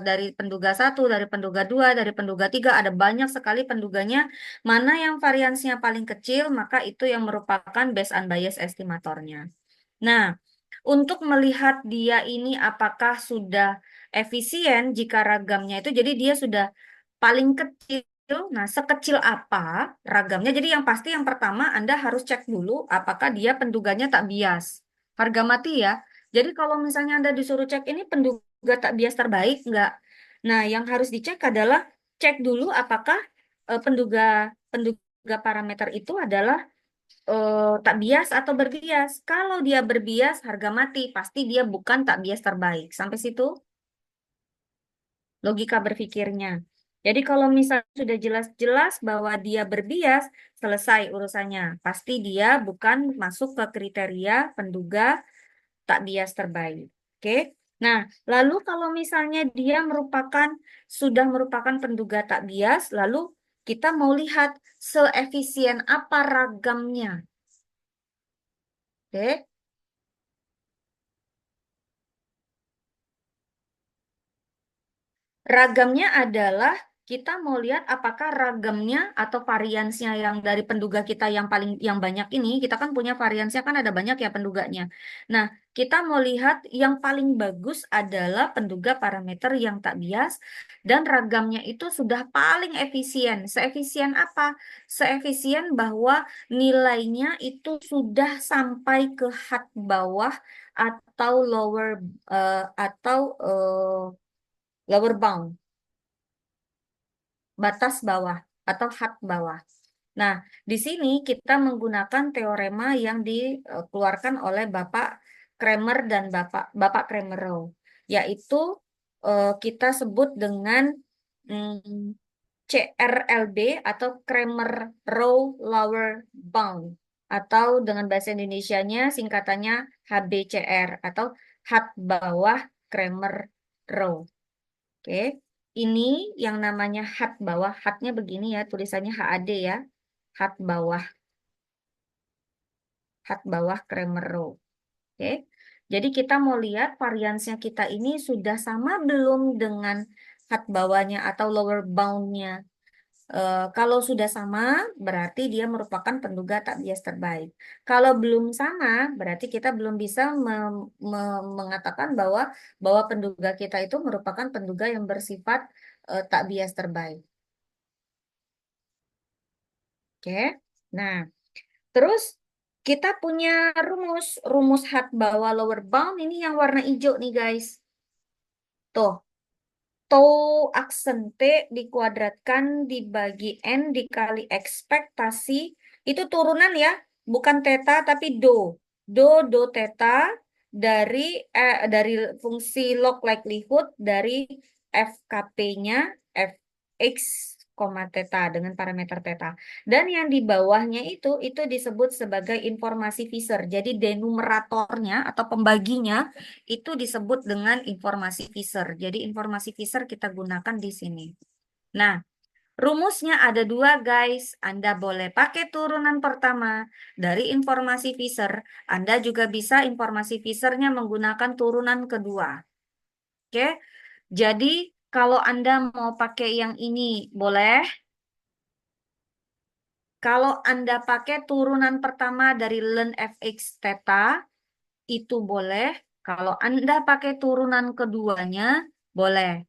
dari penduga 1, dari penduga 2, dari penduga 3, ada banyak sekali penduganya. Mana yang variansnya paling kecil, maka itu yang merupakan best unbiased estimatornya. Nah, untuk melihat dia ini apakah sudah efisien jika ragamnya itu, jadi dia sudah paling kecil. Nah, sekecil apa ragamnya? Jadi yang pasti yang pertama Anda harus cek dulu apakah dia penduganya tak bias. Harga mati ya. Jadi kalau misalnya Anda disuruh cek ini penduga tak bias terbaik enggak? Nah, yang harus dicek adalah cek dulu apakah penduga penduga parameter itu adalah tak bias atau berbias. Kalau dia berbias, harga mati. Pasti dia bukan tak bias terbaik. Sampai situ logika berpikirnya. Jadi kalau misalnya sudah jelas-jelas bahwa dia berbias, selesai urusannya. Pasti dia bukan masuk ke kriteria penduga tak bias terbaik. Oke? Nah, lalu kalau misalnya dia sudah merupakan penduga tak bias, lalu kita mau lihat seefisien apa ragamnya. Oke? Ragamnya adalah kita mau lihat apakah ragamnya atau variansnya yang dari penduga kita yang banyak ini, kita kan punya variansnya kan ada banyak ya penduganya. Nah, kita mau lihat yang paling bagus adalah penduga parameter yang tak bias dan ragamnya itu sudah paling efisien. Seefisien apa? Seefisien bahwa nilainya itu sudah sampai ke had bawah atau lower bound, batas bawah atau had bawah. Nah, di sini kita menggunakan teorema yang dikeluarkan oleh Bapak Kramer dan Bapak Kramer-Rao, yaitu kita sebut dengan mm, CRLB atau Kramer-Rao Lower Bound, atau dengan bahasa Indonesianya singkatannya HBCR atau had bawah Kramer-Rao. Oke, ini yang namanya hat bawah. Hatnya begini ya, tulisannya HAD ya. Hat bawah. hat bawah Cramer row. Oke. Jadi kita mau lihat variansnya kita ini sudah sama belum dengan hat bawahnya atau lower boundnya. Kalau sudah sama, berarti dia merupakan penduga tak bias terbaik. Kalau belum sama, berarti kita belum bisa mengatakan bahwa penduga kita itu merupakan penduga yang bersifat tak bias terbaik. Oke. Nah, terus kita punya rumus hat bawah lower bound ini yang warna hijau nih guys. Tuh. Tau aksen T dikuadratkan dibagi N dikali ekspektasi. Itu turunan ya, bukan theta tapi do. Do theta dari fungsi log likelihood dari FKP-nya Fx, theta dengan parameter theta. Dan yang di bawahnya itu disebut sebagai informasi Fisher. Jadi denumeratornya atau pembaginya itu disebut dengan informasi Fisher. Jadi informasi Fisher kita gunakan di sini. Nah, rumusnya ada dua guys. Anda boleh pakai turunan pertama dari informasi Fisher. Anda juga bisa informasi Fisher-nya menggunakan turunan kedua. Oke, jadi kalau Anda mau pakai yang ini boleh. Kalau Anda pakai turunan pertama dari ln fx theta, itu boleh. Kalau Anda pakai turunan keduanya, boleh.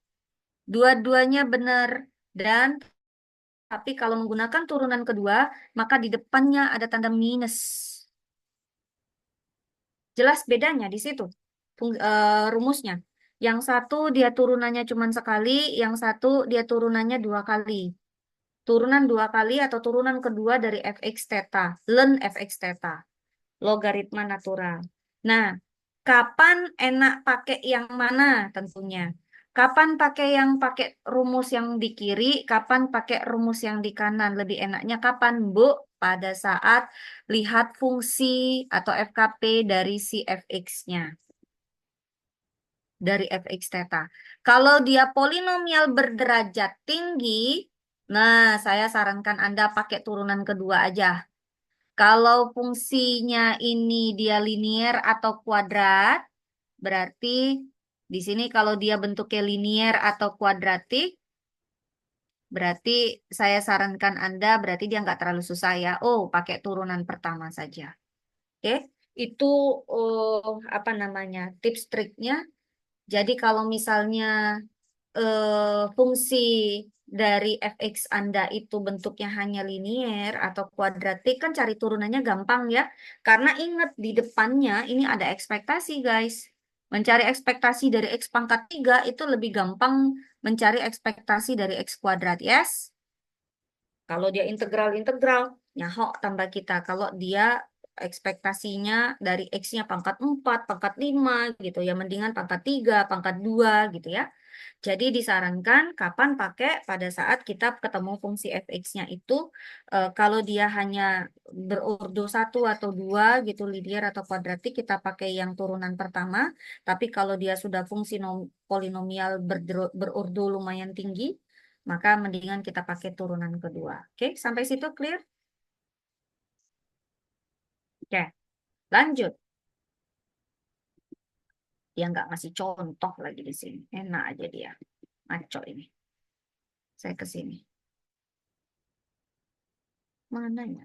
Dua-duanya benar. Dan tapi kalau menggunakan turunan kedua, maka di depannya ada tanda minus. Jelas bedanya di situ rumusnya. Yang satu dia turunannya cuma sekali, yang satu dia turunannya 2 kali. Turunan 2 kali atau turunan kedua dari fx theta, ln fx theta, logaritma natural. Nah, kapan enak pakai yang mana tentunya? Kapan pakai rumus yang di kiri, kapan pakai rumus yang di kanan? Lebih enaknya kapan, Bu? Pada saat lihat fungsi atau FKP dari si fx-nya. Dari fx theta. Kalau dia polinomial berderajat tinggi, nah saya sarankan Anda pakai turunan kedua aja. Kalau fungsinya ini dia linier atau kuadrat, berarti di sini kalau dia bentuknya linier atau kuadratik, berarti saya sarankan Anda, berarti dia nggak terlalu susah ya. Oh, pakai turunan pertama saja. Oke, itu apa namanya tips triknya. Jadi kalau misalnya fungsi dari fx Anda itu bentuknya hanya linier atau kuadratik, kan cari turunannya gampang ya. Karena ingat di depannya ini ada ekspektasi guys. Mencari ekspektasi dari x pangkat 3 itu lebih gampang mencari ekspektasi dari x kuadrat, yes? Kalau dia integral, nyahok tambah kita. Kalau dia ekspektasinya dari x-nya pangkat 4, pangkat 5 gitu ya. Mendingan pangkat 3, pangkat 2 gitu ya. Jadi disarankan kapan pakai pada saat kita ketemu fungsi fx-nya itu kalau dia hanya berurdu 1 atau 2 gitu linear atau kuadratik kita pakai yang turunan pertama. Tapi kalau dia sudah fungsi polinomial berurdu lumayan tinggi, maka mendingan kita pakai turunan kedua. Oke, sampai situ clear? Oke, lanjut. Dia nggak ngasih contoh lagi di sini. Enak aja dia. Maco ini. Saya ke sini. Mana ya?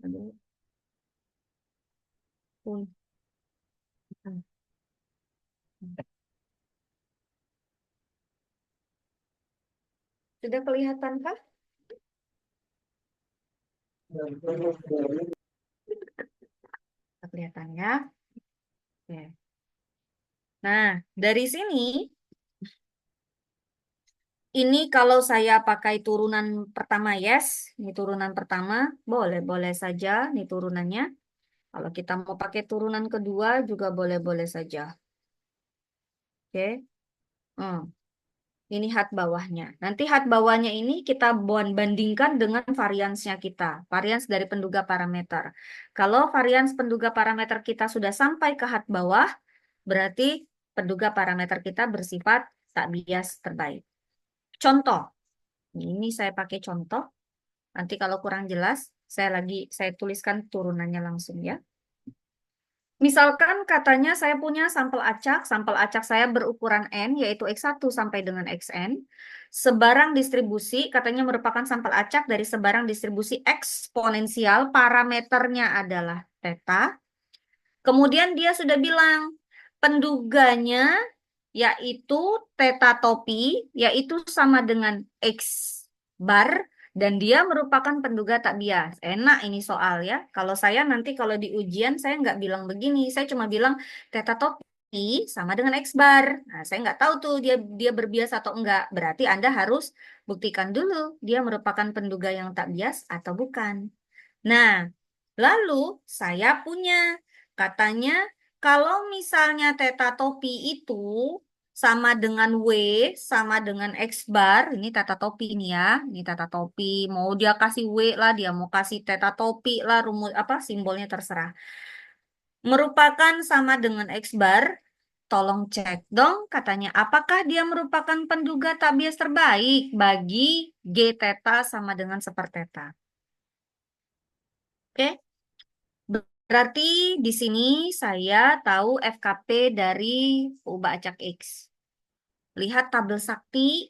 Aduh. Pun. Sudah kelihatan kah? Kelihatan ya. Oke. Nah, dari sini ini kalau saya pakai turunan pertama yes, ini turunan pertama, boleh-boleh saja ini turunannya. Kalau kita mau pakai turunan kedua juga boleh-boleh saja. Oke. Ini hat bawahnya. Nanti hat bawahnya ini kita bandingkan dengan variansnya kita. Varians dari penduga parameter. Kalau varians penduga parameter kita sudah sampai ke hat bawah, berarti penduga parameter kita bersifat tak bias terbaik. Contoh, ini saya pakai contoh. Nanti kalau kurang jelas, saya tuliskan turunannya langsung ya. Misalkan katanya saya punya sampel acak saya berukuran N, yaitu X1 sampai dengan Xn. Sebarang distribusi katanya merupakan sampel acak dari sebarang distribusi eksponensial, parameternya adalah theta. Kemudian dia sudah bilang, penduganya yaitu theta topi, yaitu sama dengan X bar, dan dia merupakan penduga tak bias. Enak ini soal ya. Kalau saya nanti kalau di ujian saya nggak bilang begini, saya cuma bilang theta topi sama dengan X bar. Nah, saya nggak tahu tuh dia berbias atau enggak. Berarti Anda harus buktikan dulu dia merupakan penduga yang tak bias atau bukan. Nah, lalu saya punya katanya kalau misalnya theta topi itu sama dengan W, sama dengan X bar, ini theta topi nih ya, ini theta topi, mau dia kasih W lah, dia mau kasih theta topi lah, rumus apa simbolnya terserah. Merupakan sama dengan X bar, tolong cek dong katanya, apakah dia merupakan penduga tak bias terbaik bagi G theta sama dengan sepertheta. Oke? Berarti di sini saya tahu FKP dari ubah acak X. Lihat tabel sakti,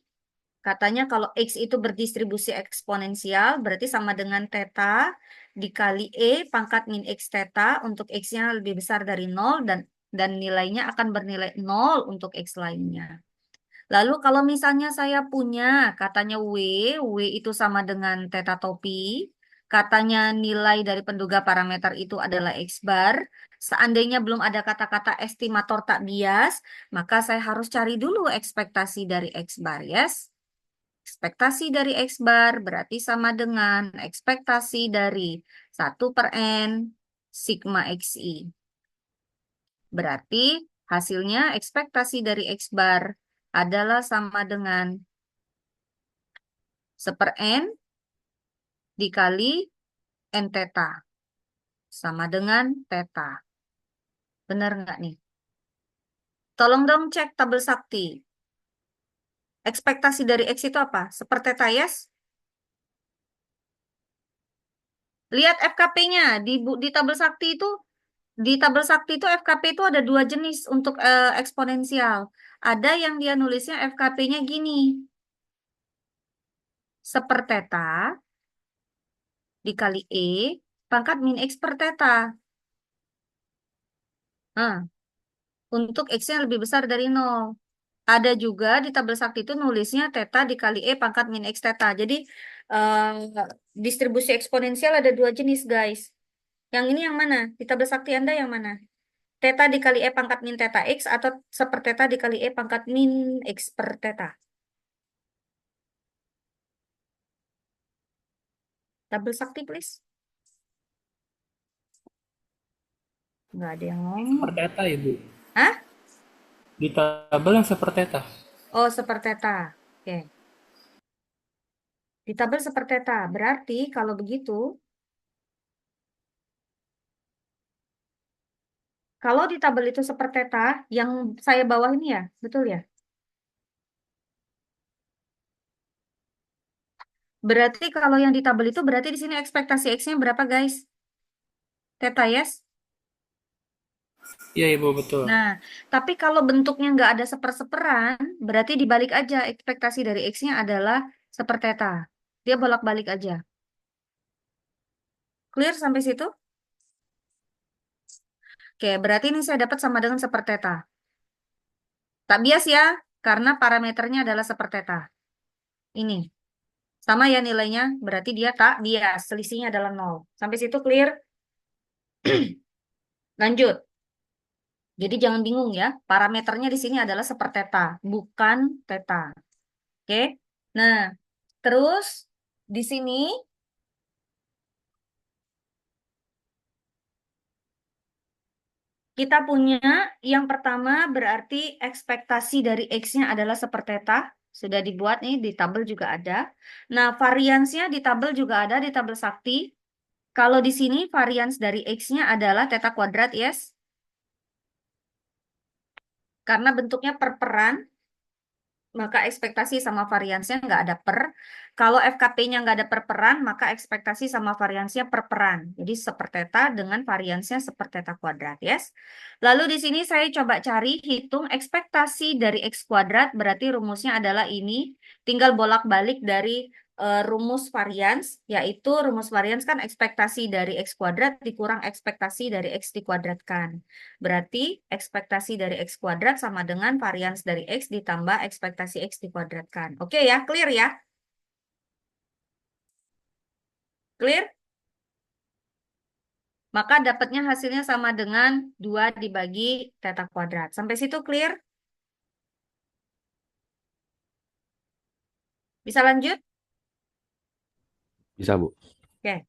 katanya kalau X itu berdistribusi eksponensial, berarti sama dengan theta dikali E pangkat min X theta untuk X-nya lebih besar dari 0 dan nilainya akan bernilai 0 untuk X lainnya. Lalu kalau misalnya saya punya katanya W itu sama dengan theta topi, katanya nilai dari penduga parameter itu adalah X bar. Seandainya belum ada kata-kata estimator tak bias, maka saya harus cari dulu ekspektasi dari X bar, yes? Ekspektasi dari X bar berarti sama dengan ekspektasi dari 1/N sigma XI. Berarti hasilnya ekspektasi dari X bar adalah sama dengan 1/N dikali N theta. Sama dengan theta. Benar nggak nih? Tolong dong cek tabel sakti. Ekspektasi dari X itu apa? Sepertheta, yes? Lihat FKP-nya di tabel sakti itu. Di tabel sakti itu FKP itu ada dua jenis untuk eksponensial. Ada yang dia nulisnya FKP-nya gini. Sepertheta dikali E pangkat min X per theta. Nah, untuk X-nya lebih besar dari 0. Ada juga di tabel sakti itu nulisnya theta dikali E pangkat min X theta. Jadi distribusi eksponensial ada dua jenis, guys. Yang ini yang mana? Di tabel sakti Anda yang mana? Theta dikali E pangkat min theta X atau sepertheta dikali E pangkat min X per theta? Tabel sakti, please. Nggak ada yang ngomong. Sepertheta ya, Bu. Hah? Di tabel yang sepertheta. Oh, sepertheta. Oke. Di tabel sepertheta. Berarti kalau begitu, kalau di tabel itu sepertheta, yang saya bawah ini ya, betul ya? Berarti kalau yang di tabel itu berarti di sini ekspektasi X-nya berapa, guys? Theta, yes? Iya, Ibu, betul. Nah, tapi kalau bentuknya nggak ada seper-seperan, berarti dibalik aja. Ekspektasi dari X-nya adalah sepertheta. Dia bolak-balik aja. Clear sampai situ? Oke, berarti ini saya dapat sama dengan sepertheta. Tak bias ya, karena parameternya adalah sepertheta. Ini. Sama ya nilainya, berarti dia tak bias. Selisihnya adalah 0. Sampai situ clear? Lanjut. Jadi jangan bingung ya, parameternya di sini adalah sepertheta, bukan theta. Oke. Nah, terus di sini kita punya yang pertama berarti ekspektasi dari X-nya adalah sepertheta. Sudah dibuat nih, di tabel juga ada. Nah, variansnya di tabel juga ada, di tabel sakti. Kalau di sini varians dari X-nya adalah theta kuadrat, yes? Karena bentuknya per-peran, maka ekspektasi sama variansnya nggak ada per. Kalau FKP-nya nggak ada per-peran, maka ekspektasi sama variansnya per-peran. Jadi seperteta dengan variansnya seperteta kuadrat, yes. Lalu di sini saya coba cari hitung ekspektasi dari X kuadrat, berarti rumusnya adalah ini. Tinggal bolak-balik dari rumus varians, yaitu rumus varians kan ekspektasi dari X kuadrat dikurang ekspektasi dari X dikuadratkan. Berarti ekspektasi dari X kuadrat sama dengan varians dari X ditambah ekspektasi X dikuadratkan. Oke ya, clear ya? Clear? Maka dapatnya hasilnya sama dengan 2 dibagi theta kuadrat. Sampai situ clear? Bisa lanjut? Bisa, Bu. Oke.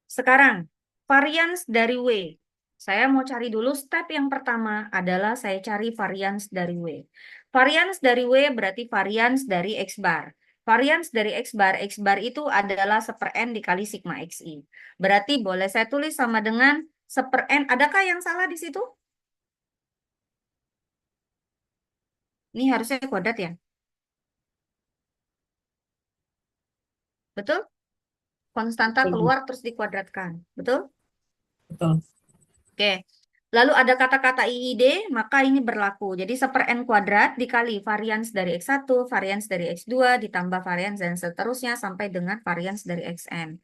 Sekarang, varians dari W. Saya mau cari dulu step yang pertama adalah saya cari varians dari W. Varians dari W berarti varians dari X bar. Varians dari X bar itu adalah 1/N dikali sigma XI. Berarti boleh saya tulis sama dengan 1/N. Adakah yang salah di situ? Ini harusnya kuadrat ya? Betul? Konstanta Betul, Bu. keluar terus dikuadratkan. Betul? Betul. Oke. Lalu ada kata-kata IID, maka ini berlaku. Jadi 1/N kuadrat dikali varians dari X1, varians dari X2, ditambah varians dan seterusnya sampai dengan varians dari Xn.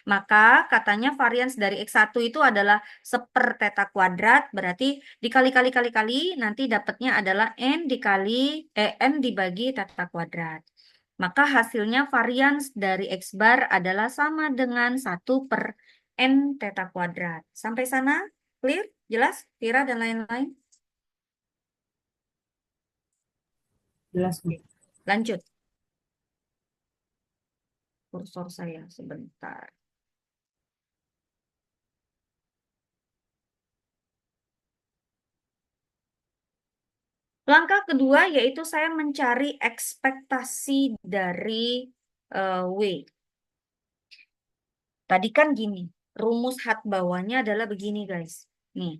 Maka katanya varians dari X1 itu adalah 1/theta kuadrat, berarti dikali-kali-kali-kali, nanti dapatnya adalah N dibagi theta kuadrat. Maka hasilnya varians dari X bar adalah sama dengan 1/N theta kuadrat. Sampai sana? Clear? Jelas? Tira dan lain-lain? Jelas, Bu. Lanjut. Kursor saya sebentar. Langkah kedua yaitu saya mencari ekspektasi dari W. Tadi kan gini, rumus hat bawahnya adalah begini guys. Nih.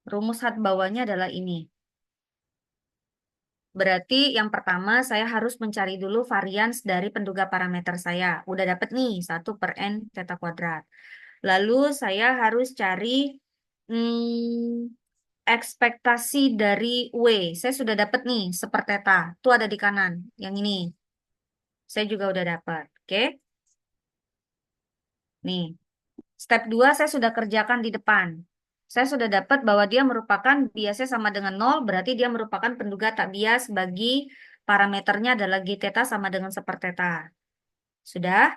Rumus hat bawahnya adalah ini. Berarti yang pertama saya harus mencari dulu varians dari penduga parameter saya. Udah dapet nih 1/N theta kuadrat. Lalu saya harus cari ekspektasi dari W. Saya sudah dapat nih seperteta. Itu ada di kanan. Yang ini. Saya juga udah dapat. Oke. Nih. Step 2 saya sudah kerjakan di depan. Saya sudah dapat bahwa dia merupakan biasnya sama dengan 0, berarti dia merupakan penduga tak bias bagi parameternya adalah G theta sama dengan seperteta. Sudah?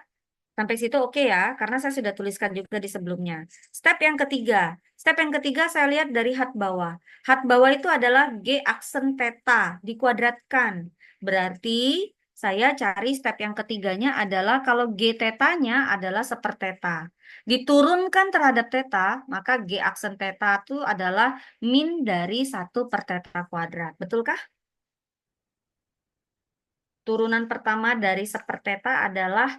Sampai situ oke ya, karena saya sudah tuliskan juga di sebelumnya. Step yang ketiga. Step yang ketiga saya lihat dari hat bawah. Hat bawah itu adalah G aksen theta dikuadratkan. Berarti saya cari step yang ketiganya adalah kalau G tetanya adalah seperteta. Diturunkan terhadap theta, maka G aksen theta itu adalah min dari 1/theta kuadrat. Betulkah? Turunan pertama dari seperteta adalah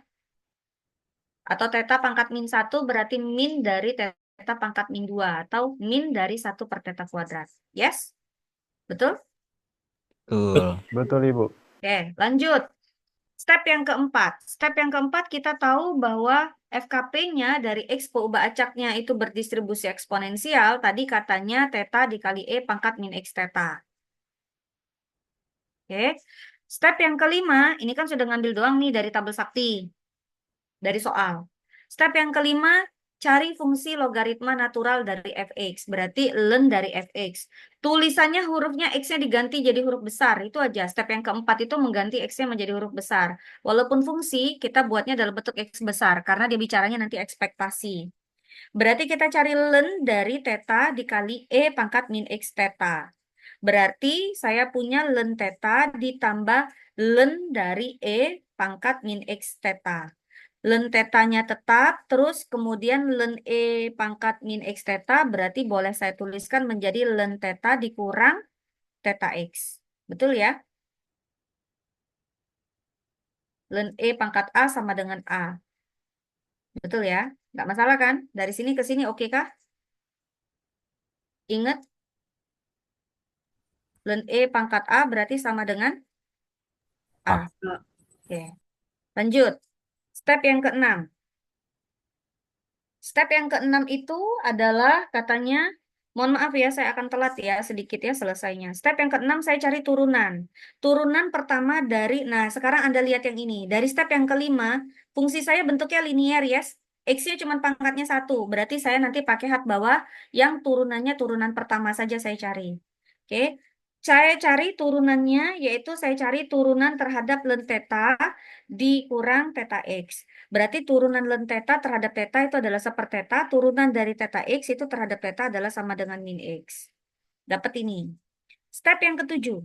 atau theta pangkat min 1 berarti min dari theta pangkat min 2 atau min dari 1/theta kuadrat. Yes? Betul? Betul. Betul, Ibu. Oke, lanjut. Step yang keempat. Step yang keempat kita tahu bahwa FKP-nya dari X peubah acaknya itu berdistribusi eksponensial. Tadi katanya theta dikali E pangkat min X theta. Oke. Step yang kelima, ini kan sudah ngambil doang nih dari tabel sakti. Dari soal. Step yang kelima, cari fungsi logaritma natural dari fx. Berarti ln dari fx. Tulisannya hurufnya x-nya diganti jadi huruf besar. Itu aja. Step yang keempat itu mengganti x-nya menjadi huruf besar. Walaupun fungsi, kita buatnya dalam bentuk x besar. Karena dia bicaranya nanti ekspektasi. Berarti kita cari ln dari theta dikali e pangkat min x theta. Berarti saya punya ln theta ditambah ln dari e pangkat min x theta. Ln tetanya tetap, terus kemudian ln E pangkat min X theta, berarti boleh saya tuliskan menjadi ln theta dikurang theta X. Betul ya? Ln E pangkat A sama dengan A. Betul ya? Nggak masalah kan? Dari sini ke sini oke kah? Ingat, Ln E pangkat A berarti sama dengan A. A. Oke. Lanjut. Step yang keenam. Step yang keenam itu adalah katanya, mohon maaf ya, saya akan telat ya sedikit ya selesainya. Step yang keenam saya cari turunan. Turunan pertama dari, nah sekarang Anda lihat yang ini. Dari step yang kelima, fungsi saya bentuknya linear yes. X-nya cuma pangkatnya 1. Berarti saya nanti pakai hat bawah yang turunannya turunan pertama saja saya cari. Oke. Saya cari turunannya, yaitu saya cari turunan terhadap ln theta dikurang theta X. Berarti turunan ln theta terhadap theta itu adalah sepertheta, turunan dari theta X itu terhadap theta adalah sama dengan min X. Dapat ini. Step yang ketujuh.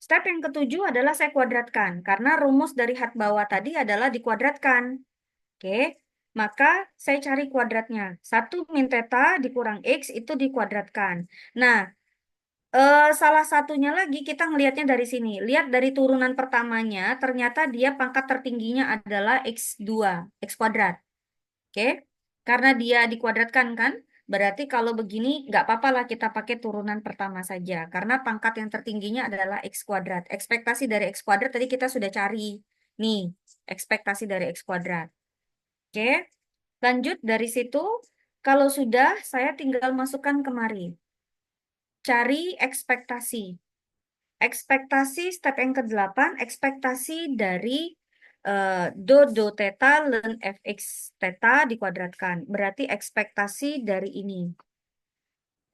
Step yang ketujuh adalah saya kuadratkan, karena rumus dari hat bawah tadi adalah dikuadratkan. Oke, maka saya cari kuadratnya. 1 min theta dikurang X itu dikuadratkan. Nah, salah satunya lagi kita ngelihatnya dari sini. Lihat dari turunan pertamanya, ternyata dia pangkat tertingginya adalah X2, X kuadrat. Oke, karena dia dikuadratkan kan, berarti kalau begini nggak apa-apa lah kita pakai turunan pertama saja. Karena pangkat yang tertingginya adalah X kuadrat. Ekspektasi dari X kuadrat tadi kita sudah cari. Nih, ekspektasi dari X kuadrat. Oke, lanjut dari situ. Kalau sudah, saya tinggal masukkan kemari. Cari ekspektasi. Ekspektasi step yang ke-8, ekspektasi dari do theta ln fx theta dikuadratkan. Berarti ekspektasi dari ini.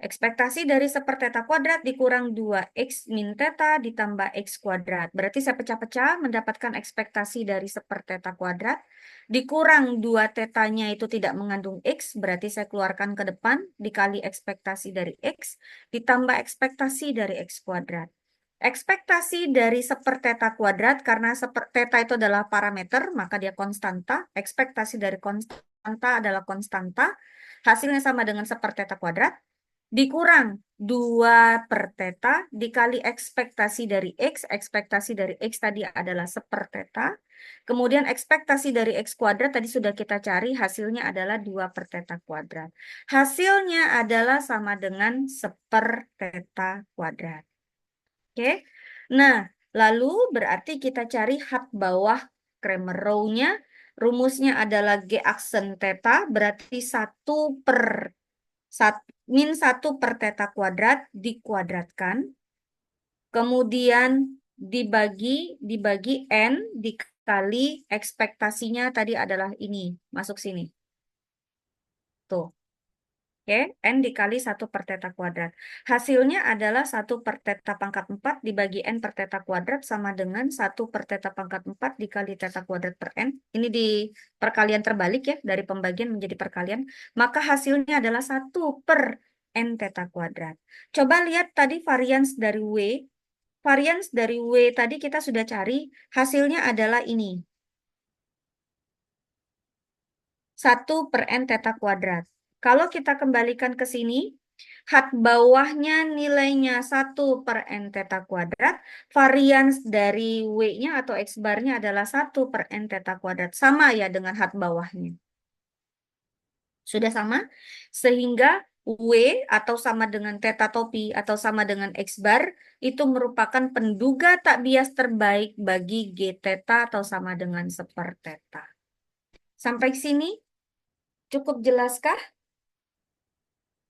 Ekspektasi dari sepertheta kuadrat dikurang 2x min theta ditambah x kuadrat. Berarti saya pecah-pecah mendapatkan ekspektasi dari sepertheta kuadrat. Dikurang 2 tetanya itu tidak mengandung x. Berarti saya keluarkan ke depan dikali ekspektasi dari x. Ditambah ekspektasi dari x kuadrat. Ekspektasi dari sepertheta kuadrat, karena sepertheta itu adalah parameter, maka dia konstanta. Ekspektasi dari konstanta adalah konstanta. Hasilnya sama dengan sepertheta kuadrat. Dikurang 2 per theta dikali ekspektasi dari X. Ekspektasi dari X tadi adalah sepertheta. Kemudian ekspektasi dari X kuadrat tadi sudah kita cari. Hasilnya adalah 2 per theta kuadrat. Hasilnya adalah sama dengan sepertheta kuadrat. Oke, nah lalu berarti kita cari hat bawah Cramer row-nya. Rumusnya adalah G aksen theta, berarti 1 per min 1 per theta kuadrat dikuadratkan. Kemudian dibagi N dikali ekspektasinya tadi adalah ini. Masuk sini. Tuh. Oke, N dikali 1 per theta kuadrat. Hasilnya adalah 1 per theta pangkat 4 dibagi N per theta kuadrat sama dengan 1 per theta pangkat 4 dikali theta kuadrat per N. Ini di perkalian terbalik ya, dari pembagian menjadi perkalian. Maka hasilnya adalah 1 per N theta kuadrat. Coba lihat tadi varians dari W. Varians dari W tadi kita sudah cari, hasilnya adalah ini. 1 per N theta kuadrat. Kalau kita kembalikan ke sini, hat bawahnya nilainya 1 per N theta kuadrat, varians dari W-nya atau X-bar-nya adalah 1 per N theta kuadrat. Sama ya dengan hat bawahnya. Sudah sama? Sehingga W atau sama dengan theta topi atau sama dengan X-bar itu merupakan penduga tak bias terbaik bagi G theta atau sama dengan sepertheta. Sampai sini cukup jelaskah?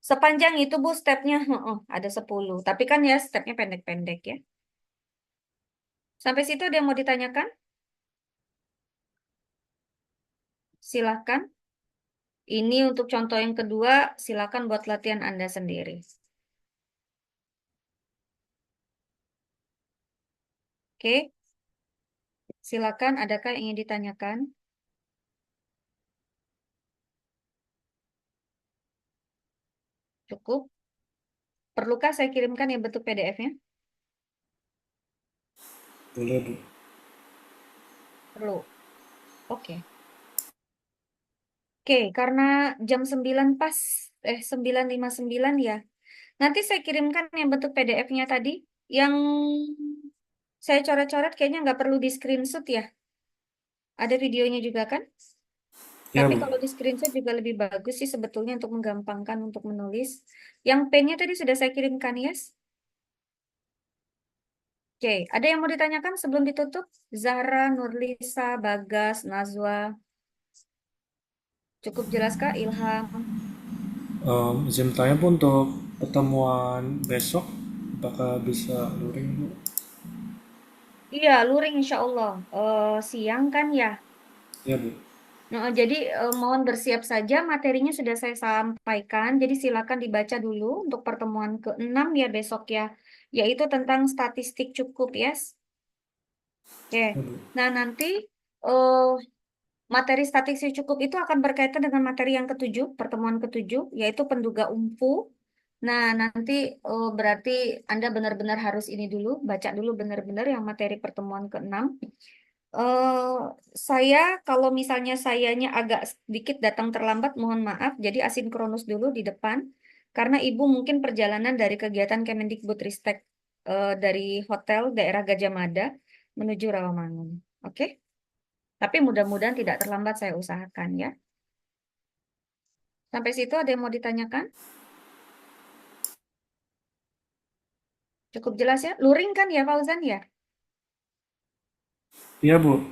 Sepanjang itu Bu stepnya ada 10. Tapi kan ya stepnya pendek-pendek ya. Sampai situ ada yang mau ditanyakan? Silahkan. Ini untuk contoh yang kedua, silakan buat latihan Anda sendiri. Oke. Silakan, adakah yang ingin ditanyakan? Cukup. Perlukah saya kirimkan yang bentuk PDF-nya? Boleh, Bu. Perlu. Oke. Oke, karena jam 9 pas, 9.59 ya. Nanti saya kirimkan yang bentuk PDF-nya tadi. Yang saya coret-coret kayaknya nggak perlu di screenshot ya. Ada videonya juga kan? Ya, Tapi Bu. kalau di screenshot juga lebih bagus sih sebetulnya untuk menggampangkan untuk menulis. Yang pen-nya tadi sudah saya kirimkan, yes? Oke, ada yang mau ditanyakan sebelum ditutup? Zahra, Nurlisa, Bagas, Nazwa. Cukup jelas Kak, Ilham? Izin tanya Bu, untuk pertemuan besok apakah bisa luring Bu? Iya, luring insya Allah. Siang kan ya? Ya Bu. Nah, jadi mohon bersiap saja, materinya sudah saya sampaikan. Jadi silakan dibaca dulu untuk pertemuan ke-6 ya besok ya, yaitu tentang statistik cukup ya. Oke. Ya Bu. Nah, nanti eh, materi statistik cukup itu akan berkaitan dengan materi yang ketujuh, pertemuan ketujuh, yaitu penduga umpu. Nah, nanti berarti Anda benar-benar harus ini dulu, baca dulu benar-benar yang materi pertemuan ke-6. eh saya kalau misalnya sayanya agak sedikit datang terlambat, mohon maaf. Jadi asinkronus dulu di depan, karena Ibu mungkin perjalanan dari kegiatan Kemendikbudristek dari hotel daerah Gajah Mada menuju Rawamangun. Oke? Tapi mudah-mudahan tidak terlambat, saya usahakan ya. Sampai situ ada yang mau ditanyakan? Cukup jelas ya? Luring kan ya, Fauzan ya? Iya Bu.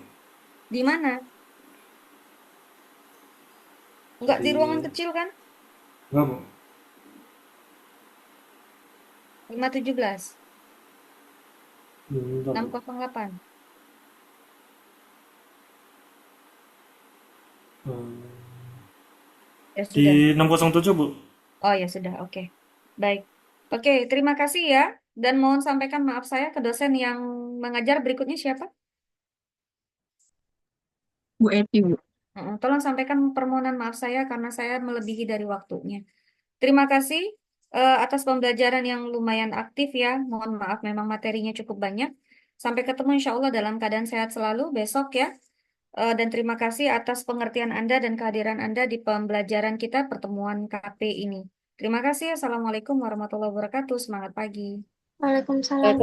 Di mana? Enggak di ruangan Di kecil kan? enggak Bu. 517, Bentar, Bu. 608. Hmm, Ya di sudah. 607 Bu. Oh ya sudah, oke. Baik. Oke, terima kasih ya. Dan mohon sampaikan maaf saya ke dosen yang mengajar berikutnya siapa? Bu Epi, Bu. Tolong sampaikan permohonan maaf saya karena saya melebihi dari waktunya. Terima kasih atas pembelajaran yang lumayan aktif ya. Mohon maaf memang materinya cukup banyak. Sampai ketemu insya Allah dalam keadaan sehat selalu besok ya. Dan terima kasih atas pengertian Anda dan kehadiran Anda di pembelajaran kita pertemuan KP ini. Terima kasih. Assalamualaikum warahmatullahi wabarakatuh. Semangat pagi. Waalaikumsalam.